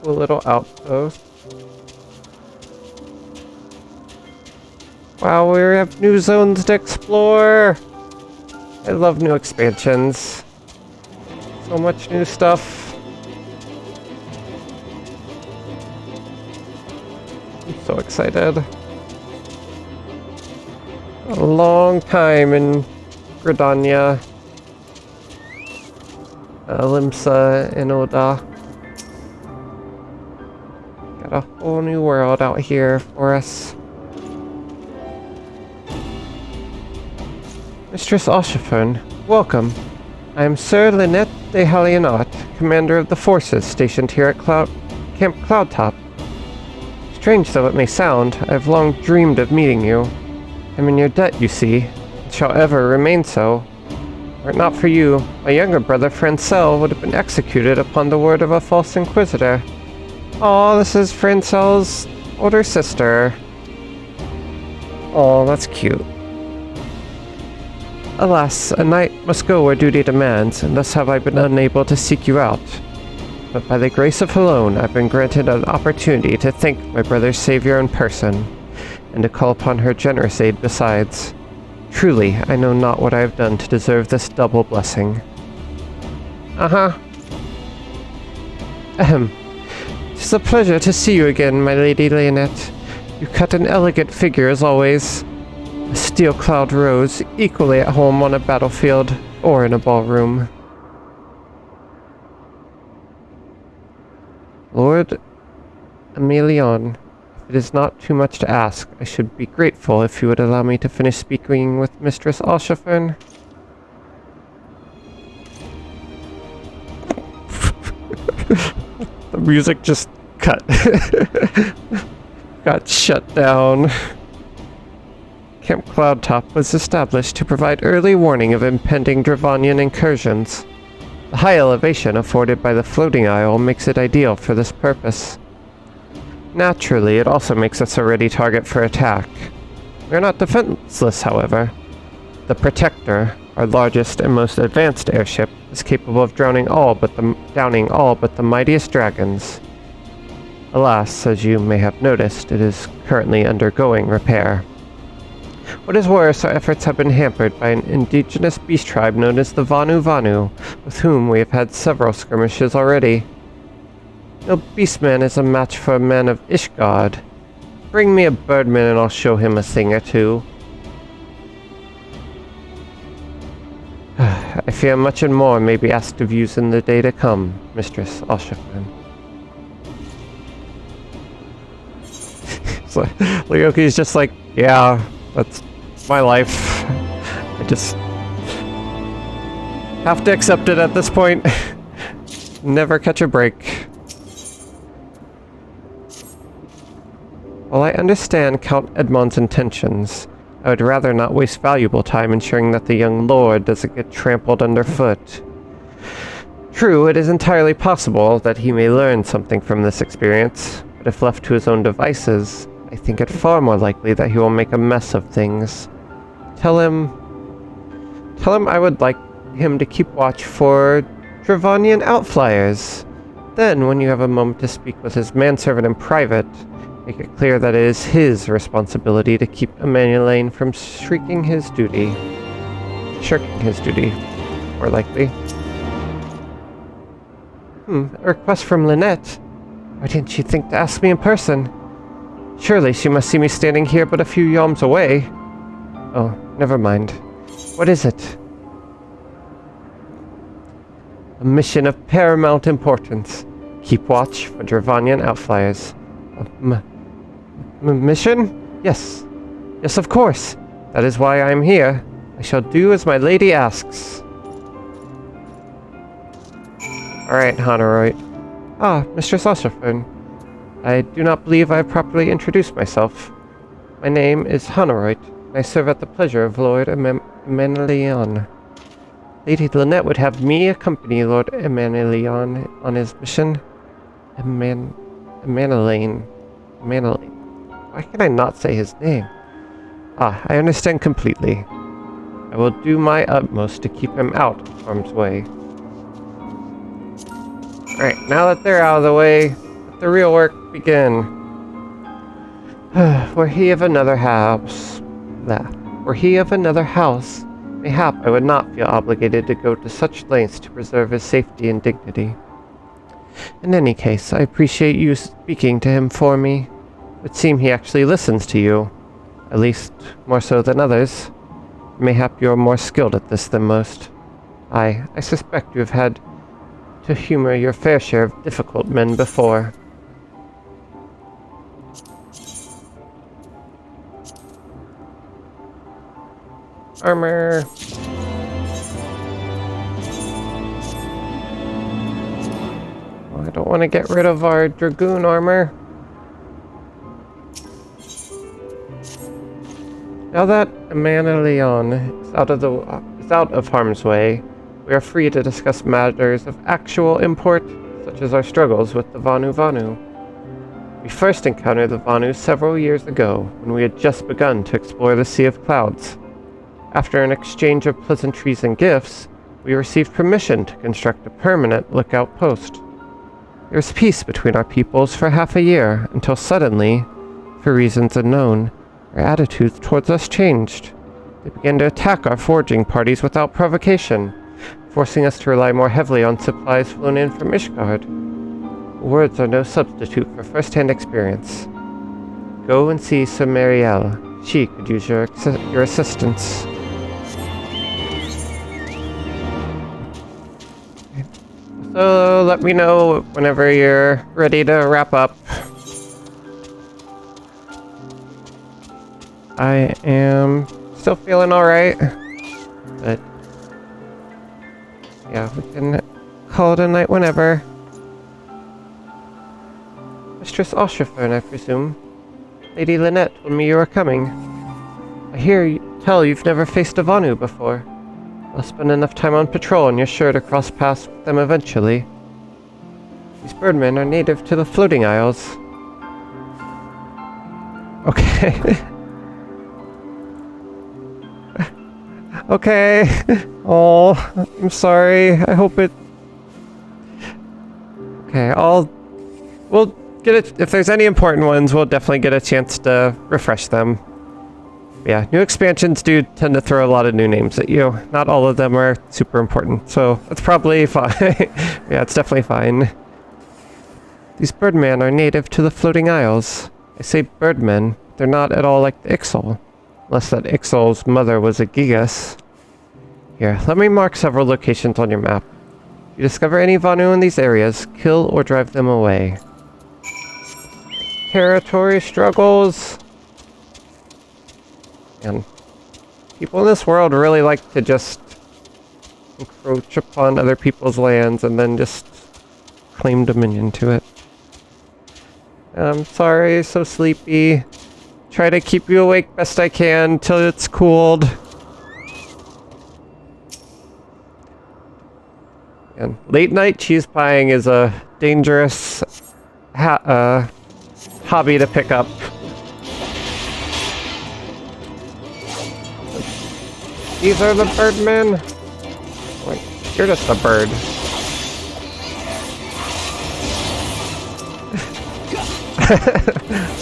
Cool little outpost. Wow, we have new zones to explore. I love new expansions. So much new stuff. I'm so excited. A long time in Gridania. Limsa and Oda. Got a whole new world out here for us. Mistress Oshifern, welcome. I am Sir Lynette de Halionot, commander of the forces stationed here at Camp Cloudtop. Strange though it may sound, I have long dreamed of meeting you. I'm in your debt, you see, and shall ever remain so. Were it not for you, my younger brother Francel would have been executed upon the word of a false inquisitor. Oh, this is Francel's older sister. Oh, that's cute. Alas, a knight must go where duty demands, and thus have I been unable to seek you out. But by the grace of Helone, I've been granted an opportunity to thank my brother's savior in person, and to call upon her generous aid besides. Truly, I know not what I have done to deserve this double blessing. Uh-huh. Ahem. 'Tis a pleasure to see you again, my Lady Leonette. You cut an elegant figure as always. A steel-cloud rose, equally at home on a battlefield or in a ballroom. Lord Emelion, if it is not too much to ask, I should be grateful if you would allow me to finish speaking with Mistress Alshafern. The music just cut. Got shut down. Camp Cloudtop was established to provide early warning of impending Dravanian incursions. The high elevation afforded by the floating isle makes it ideal for this purpose. Naturally, it also makes us a ready target for attack. We are not defenseless, however. The Protector, our largest and most advanced airship, is capable of downing all but the mightiest dragons. Alas, as you may have noticed, it is currently undergoing repair. What is worse, our efforts have been hampered by an indigenous beast tribe known as the Vanu Vanu, with whom we have had several skirmishes already. No beastman is a match for a man of Ishgard. Bring me a birdman and I'll show him a thing or two. I fear much and more may be asked of you in the day to come, Mistress Alshafern. So, Lyoki's just like, yeah, that's my life. I just have to accept it at this point. Never catch a break. While I understand Count Edmond's intentions, I would rather not waste valuable time ensuring that the young lord doesn't get trampled underfoot. True, it is entirely possible that he may learn something from this experience, but if left to his own devices, I think it far more likely that he will make a mess of things. Tell him I would like him to keep watch for Dravanian outflyers. Then, when you have a moment to speak with his manservant in private, make it clear that it is his responsibility to keep Emmanuelane from shirking his duty, more likely. A request from Lynette. Why didn't she think to ask me in person? Surely she must see me standing here but a few yalms away. Oh, never mind. What is it? A mission of paramount importance. Keep watch for Dravanian outflyers. Mission? Yes. Yes, of course. That is why I am here. I shall do as my lady asks. Alright, Honorite. Ah, Mistress Alshafern. I do not believe I have properly introduced myself. My name is Honorite, and I serve at the pleasure of Lord Emmanuelane. Lady Lynette would have me accompany Lord Emmanuelane on his mission. Emmanuelane. Why can I not say his name? Ah, I understand completely. I will do my utmost to keep him out of harm's way. Alright, now that they're out of the way, let the real work begin. Were he of another house, mayhap I would not feel obligated to go to such lengths to preserve his safety and dignity. In any case, I appreciate you speaking to him for me. It would seem he actually listens to you, at least more so than others. Mayhap you are more skilled at this than most. I suspect you have had to humor your fair share of difficult men before. Armor. Oh, I don't want to get rid of our Dragoon armor. Now that Amanda Leon is out of harm's way, we are free to discuss matters of actual import, such as our struggles with the Vanu Vanu. We first encountered the Vanu several years ago, when we had just begun to explore the Sea of Clouds. After an exchange of pleasantries and gifts, we received permission to construct a permanent lookout post. There was peace between our peoples for half a year, until suddenly, for reasons unknown, our attitudes towards us changed. They began to attack our foraging parties without provocation, forcing us to rely more heavily on supplies flown in from Ishgard. Words are no substitute for first-hand experience. Go and see Sir Marielle. She could use your assistance. So let me know whenever you're ready to wrap up. I am still feeling alright, but yeah, we can call it a night whenever. Mistress Oshifern, I presume. Lady Lynette told me you were coming. I tell you've never faced a Vanu before. I'll spend enough time on patrol and you're sure to cross paths with them eventually. These birdmen are native to the Floating Isles. Okay. Okay. Oh, I'm sorry. I hope it... Okay, we'll get it... If there's any important ones, we'll definitely get a chance to refresh them. Yeah, new expansions do tend to throw a lot of new names at you. Not all of them are super important, so that's probably fine. Yeah, it's definitely fine. These birdmen are native to the Floating Isles. I say birdmen, they're not at all like the Ixal. Unless that Ixal's mother was a Gigas. Here, let me mark several locations on your map. If you discover any Vanu in these areas, kill or drive them away. Territory struggles. And people in this world really like to just encroach upon other people's lands and then just claim dominion to it. I'm sorry, so sleepy. Try to keep you awake best I can till it's cooled. And late night cheese pieing is a dangerous hobby to pick up. These are the birdmen? Wait, you're just a bird.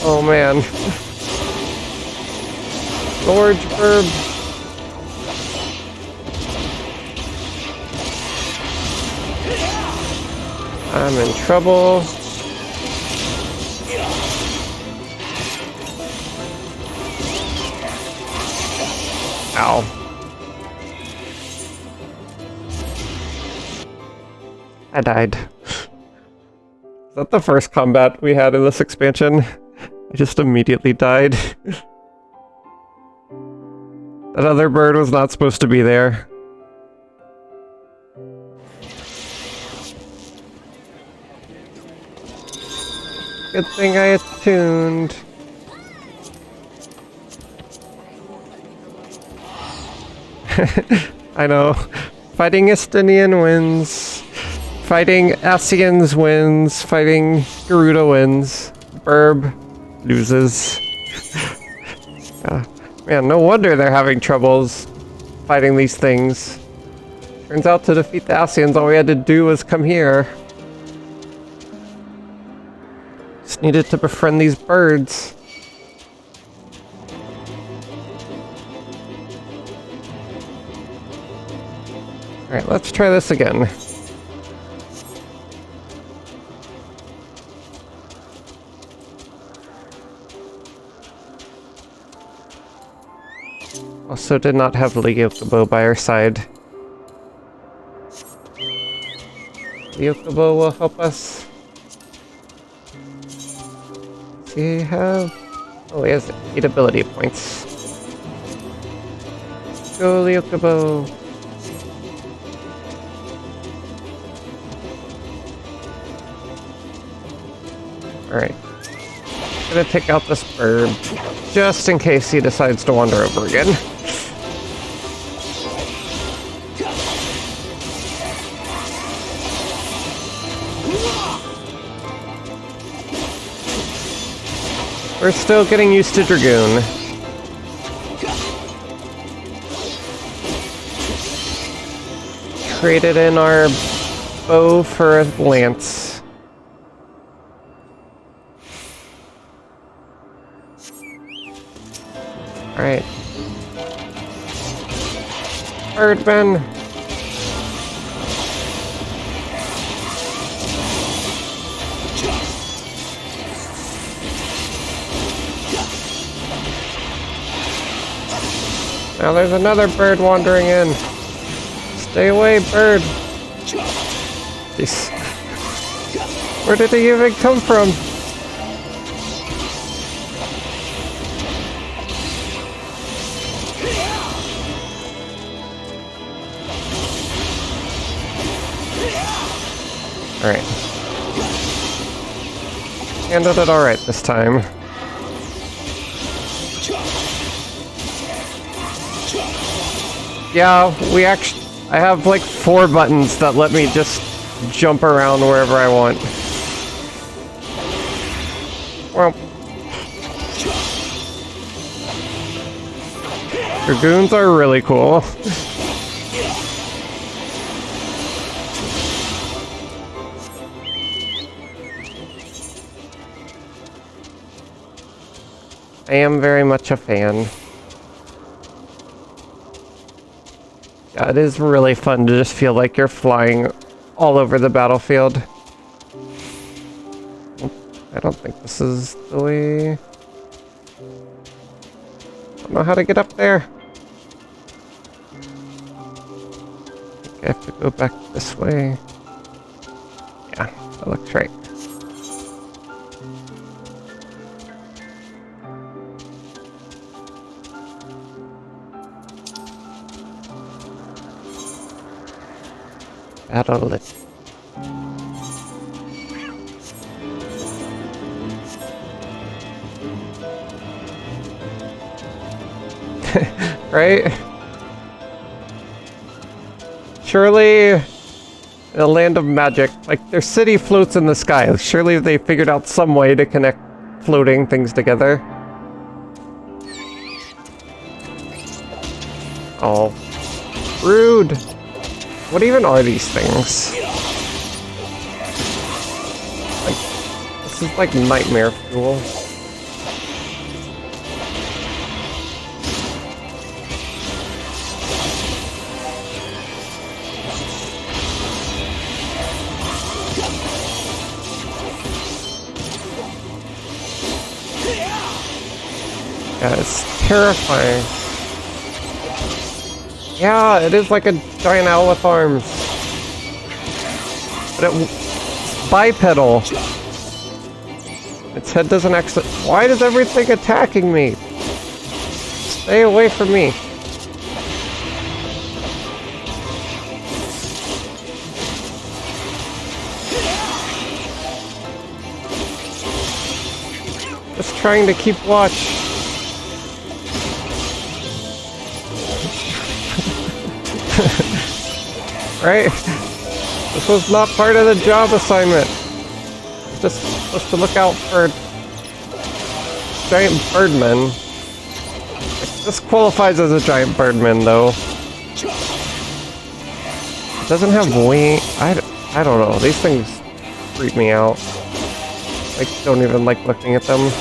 Oh man. Gorge bird. I'm in trouble. Ow. I died. Is that the first combat we had in this expansion? I just immediately died. That other bird was not supposed to be there. Good thing I attuned. I know. Fighting Estinian wins. Fighting Asians wins. Fighting Garuda wins. Burb loses. Man, no wonder they're having troubles fighting these things. Turns out to defeat the Asians, all we had to do was come here. Just needed to befriend these birds. Alright, let's try this again. Also did not have Lyokubo by our side. Lyokubo will help us. Does he have... Oh, he has 8 ability points. Go, Lyokubo! Alright. gonna take out this bird, just in case he decides to wander over again. We're still getting used to Dragoon. Traded in our bow for a lance. Alright. Birdman. Now there's another bird wandering in. Stay away, bird. Jeez. Where did he even come from? Alright. Handled it alright this time. Yeah, I have like 4 buttons that let me just jump around wherever I want. Well, Dragoons are really cool. I am very much a fan. Yeah, it is really fun to just feel like you're flying all over the battlefield. I don't think this is the way... I don't know how to get up there. I think I have to go back this way. Yeah, that looks right. Battle it. Right? Surely, in a land of magic, like their city floats in the sky. Surely they figured out some way to connect floating things together. Oh, rude. What even are these things? Like, this is like nightmare fuel. Yeah, it's terrifying. Yeah, it is like a giant owl with arms. But it's bipedal. Its head doesn't actually... Why is everything attacking me? Stay away from me. Just trying to keep watch. Right? This was not part of the job assignment. Just supposed to look out for giant birdmen. This qualifies as a giant birdman, though. It doesn't have wing. I don't know. These things freak me out. I don't even like looking at them.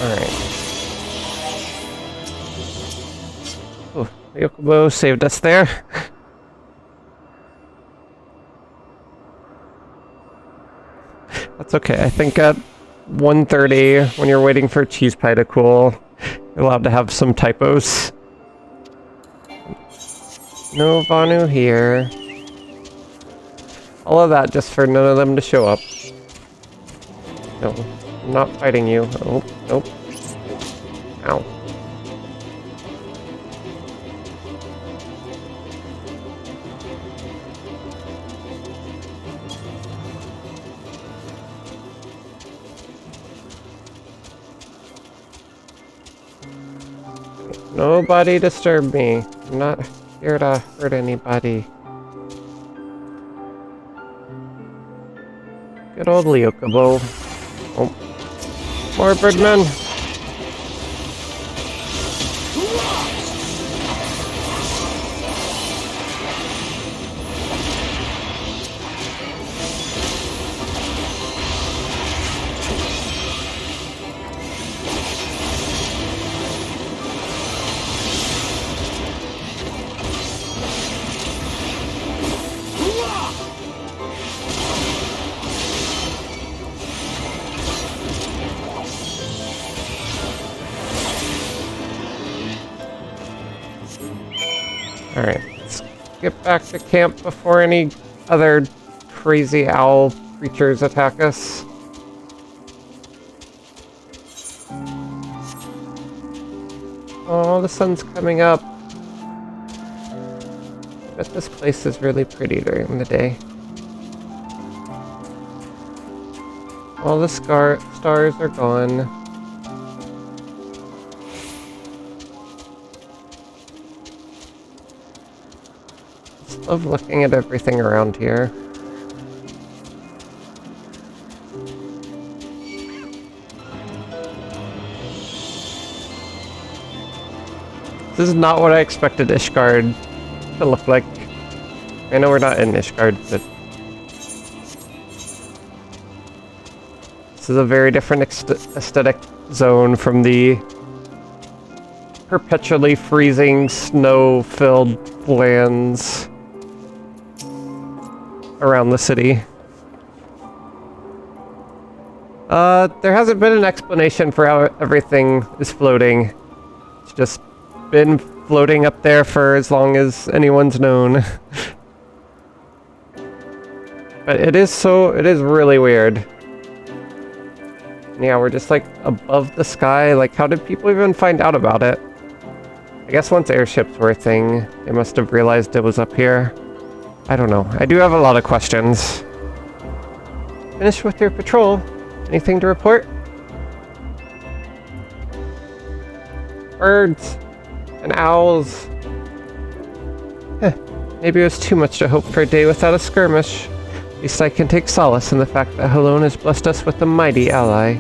Alright. Oh, Yokobo saved us there. That's okay. I think at 1:30, when you're waiting for cheese pie to cool, you're allowed to have some typos. No Vanu here. All of that just for none of them to show up. No, I'm not fighting you. Oh, nope. Ow. Nobody disturb me. I'm not here to hurt anybody. Good old Leokobo. Oh. More birdmen. Alright, let's get back to camp before any other crazy owl creatures attack us. Oh, the sun's coming up. I bet this place is really pretty during the day. All the stars are gone. Love looking at everything around here. This is not what I expected Ishgard to look like. I know we're not in Ishgard, but this is a very different aesthetic zone from the perpetually freezing, snow-filled lands around the city. There hasn't been an explanation for how everything is floating. It's just been floating up there for as long as anyone's known. But it is really weird. Yeah, we're just like above the sky. Like, how did people even find out about it? I guess once airships were a thing, they must have realized it was up here. I don't know. I do have a lot of questions. Finished with your patrol? Anything to report? Birds and owls. Maybe it was too much to hope for a day without a skirmish. At least I can take solace in the fact that Helone has blessed us with a mighty ally.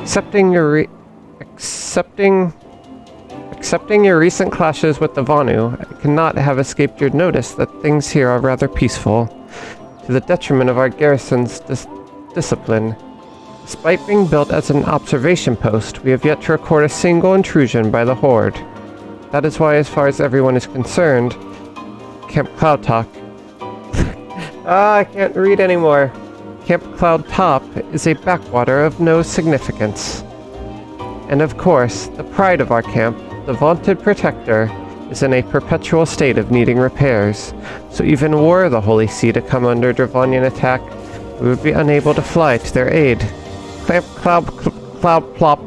Accepting your recent clashes with the Vanu, I cannot have escaped your notice that things here are rather peaceful, to the detriment of our garrison's discipline. Despite being built as an observation post, we have yet to record a single intrusion by the Horde. That is why, as far as everyone is concerned, Camp Cloud Top... I can't read anymore. Camp Cloud Top is a backwater of no significance. And of course, the pride of our camp, the vaunted protector, is in a perpetual state of needing repairs, so even were the Holy See to come under Dravonian attack, we would be unable to fly to their aid. Camp Cloud Plop.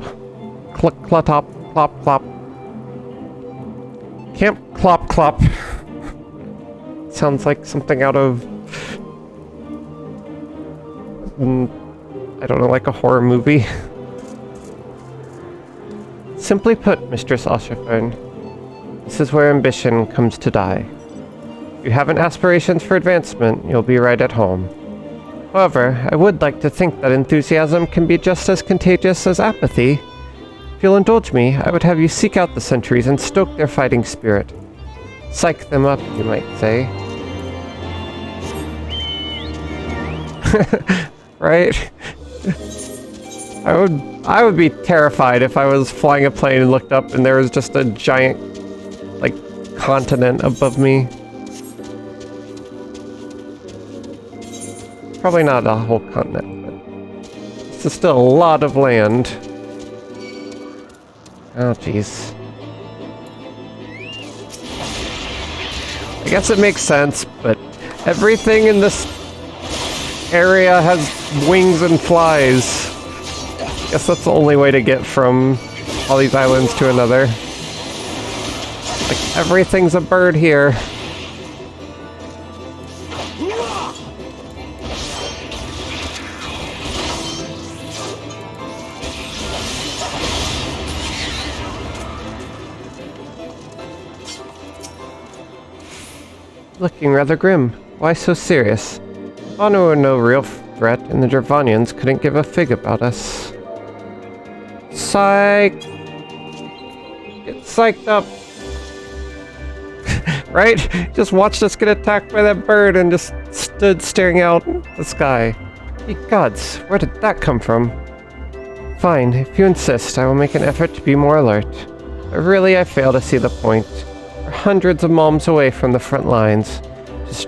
Click Clotop Plop Plop. Camp Clop Clop. Sounds like something out of... I don't know, like a horror movie. Simply put, Mistress Oshifern, this is where ambition comes to die. If you haven't aspirations for advancement, you'll be right at home. However, I would like to think that enthusiasm can be just as contagious as apathy. If you'll indulge me, I would have you seek out the sentries and stoke their fighting spirit. Psych them up, you might say. Right? I would be terrified if I was flying a plane and looked up and there was just a giant, like, continent above me. Probably not a whole continent, but it's still a lot of land. Oh, jeez. I guess it makes sense, but everything in this area has wings and flies. I guess that's the only way to get from all these islands to another. Like, everything's a bird here. looking rather grim. Why so serious? Honor were no real threat, and the Dravanians couldn't give a fig about us. Psych! Get psyched up! Right? Just watched us get attacked by that bird and just stood staring out at the sky. Ye gods, where did that come from? Fine, if you insist, I will make an effort to be more alert. But really, I fail to see the point. We're hundreds of miles away from the front lines.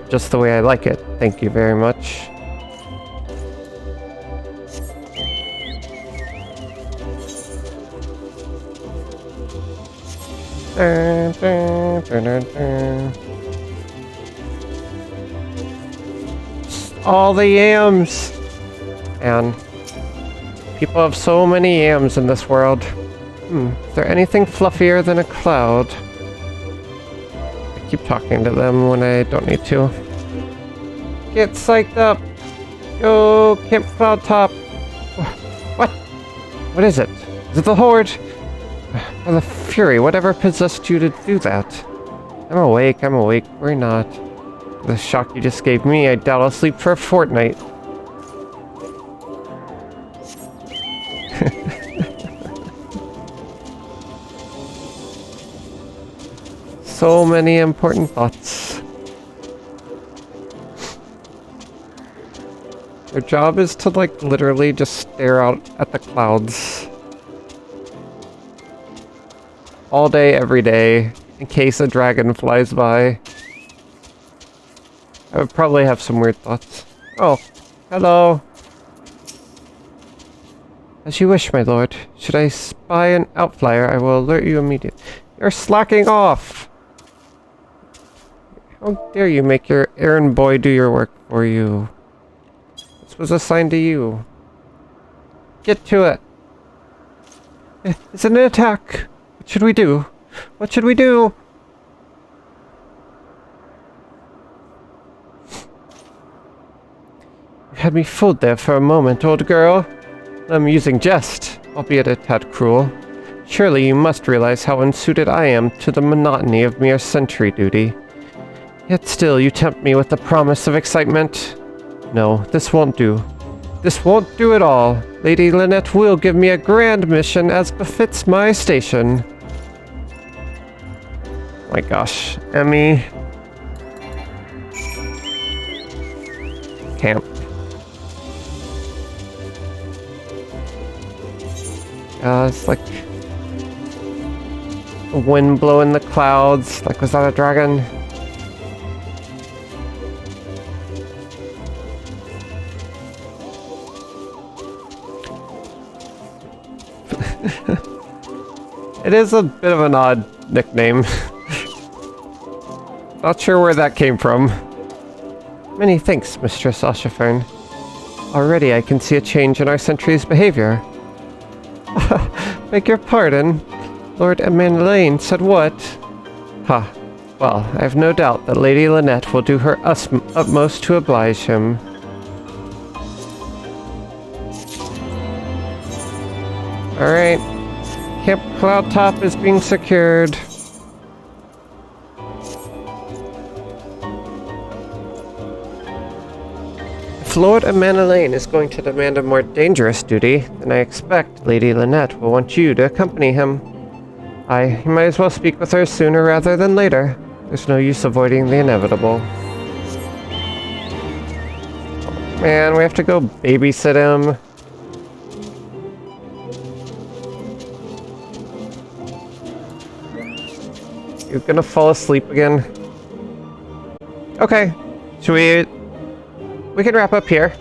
Just the way I like it. Thank you very much. All the yams! And people have so many yams in this world. Is there anything fluffier than a cloud? I keep talking to them when I don't need to. Get psyched up! Go, Camp Cloud Top! What? What is it? Is it the Horde? Or the Fury? Whatever possessed you to do that? I'm awake, worry not. The shock you just gave me, I doubt I'll sleep for a fortnight. So many important thoughts. Their job is to, like, literally just stare out at the clouds. All day, every day, in case a dragon flies by. I would probably have some weird thoughts. Oh, hello. As you wish, my lord. Should I spy an outflyer, I will alert you immediately. You're slacking off! How dare you make your errand boy do your work for you? This was assigned to you. Get to it! It's an attack! What should we do? What should we do? You had me fooled there for a moment, old girl. An amusing jest, albeit a tad cruel. Surely you must realize how unsuited I am to the monotony of mere sentry duty. Yet still you tempt me with the promise of excitement. No, this won't do. This won't do at all. Lady Lynette will give me a grand mission as befits my station. My gosh, Emmy. Camp. It's like a wind blowing the clouds. Like, was that a dragon? It is a bit of an odd nickname. Not sure where that came from. Many thanks, Mistress Oshifern. Already I can see a change in our sentry's behavior. Beg your pardon? Lord Emanuelaine said what? Ha. Well, I have no doubt that Lady Lynette will do her utmost to oblige him. Alright. Camp Cloud Top is being secured. If Lord Emanuelaine is going to demand a more dangerous duty, then I expect Lady Lynette will want you to accompany him. You might as well speak with her sooner rather than later. There's no use avoiding the inevitable. Oh, man, we have to go babysit him. You're gonna fall asleep again? Okay. Should we can wrap up here.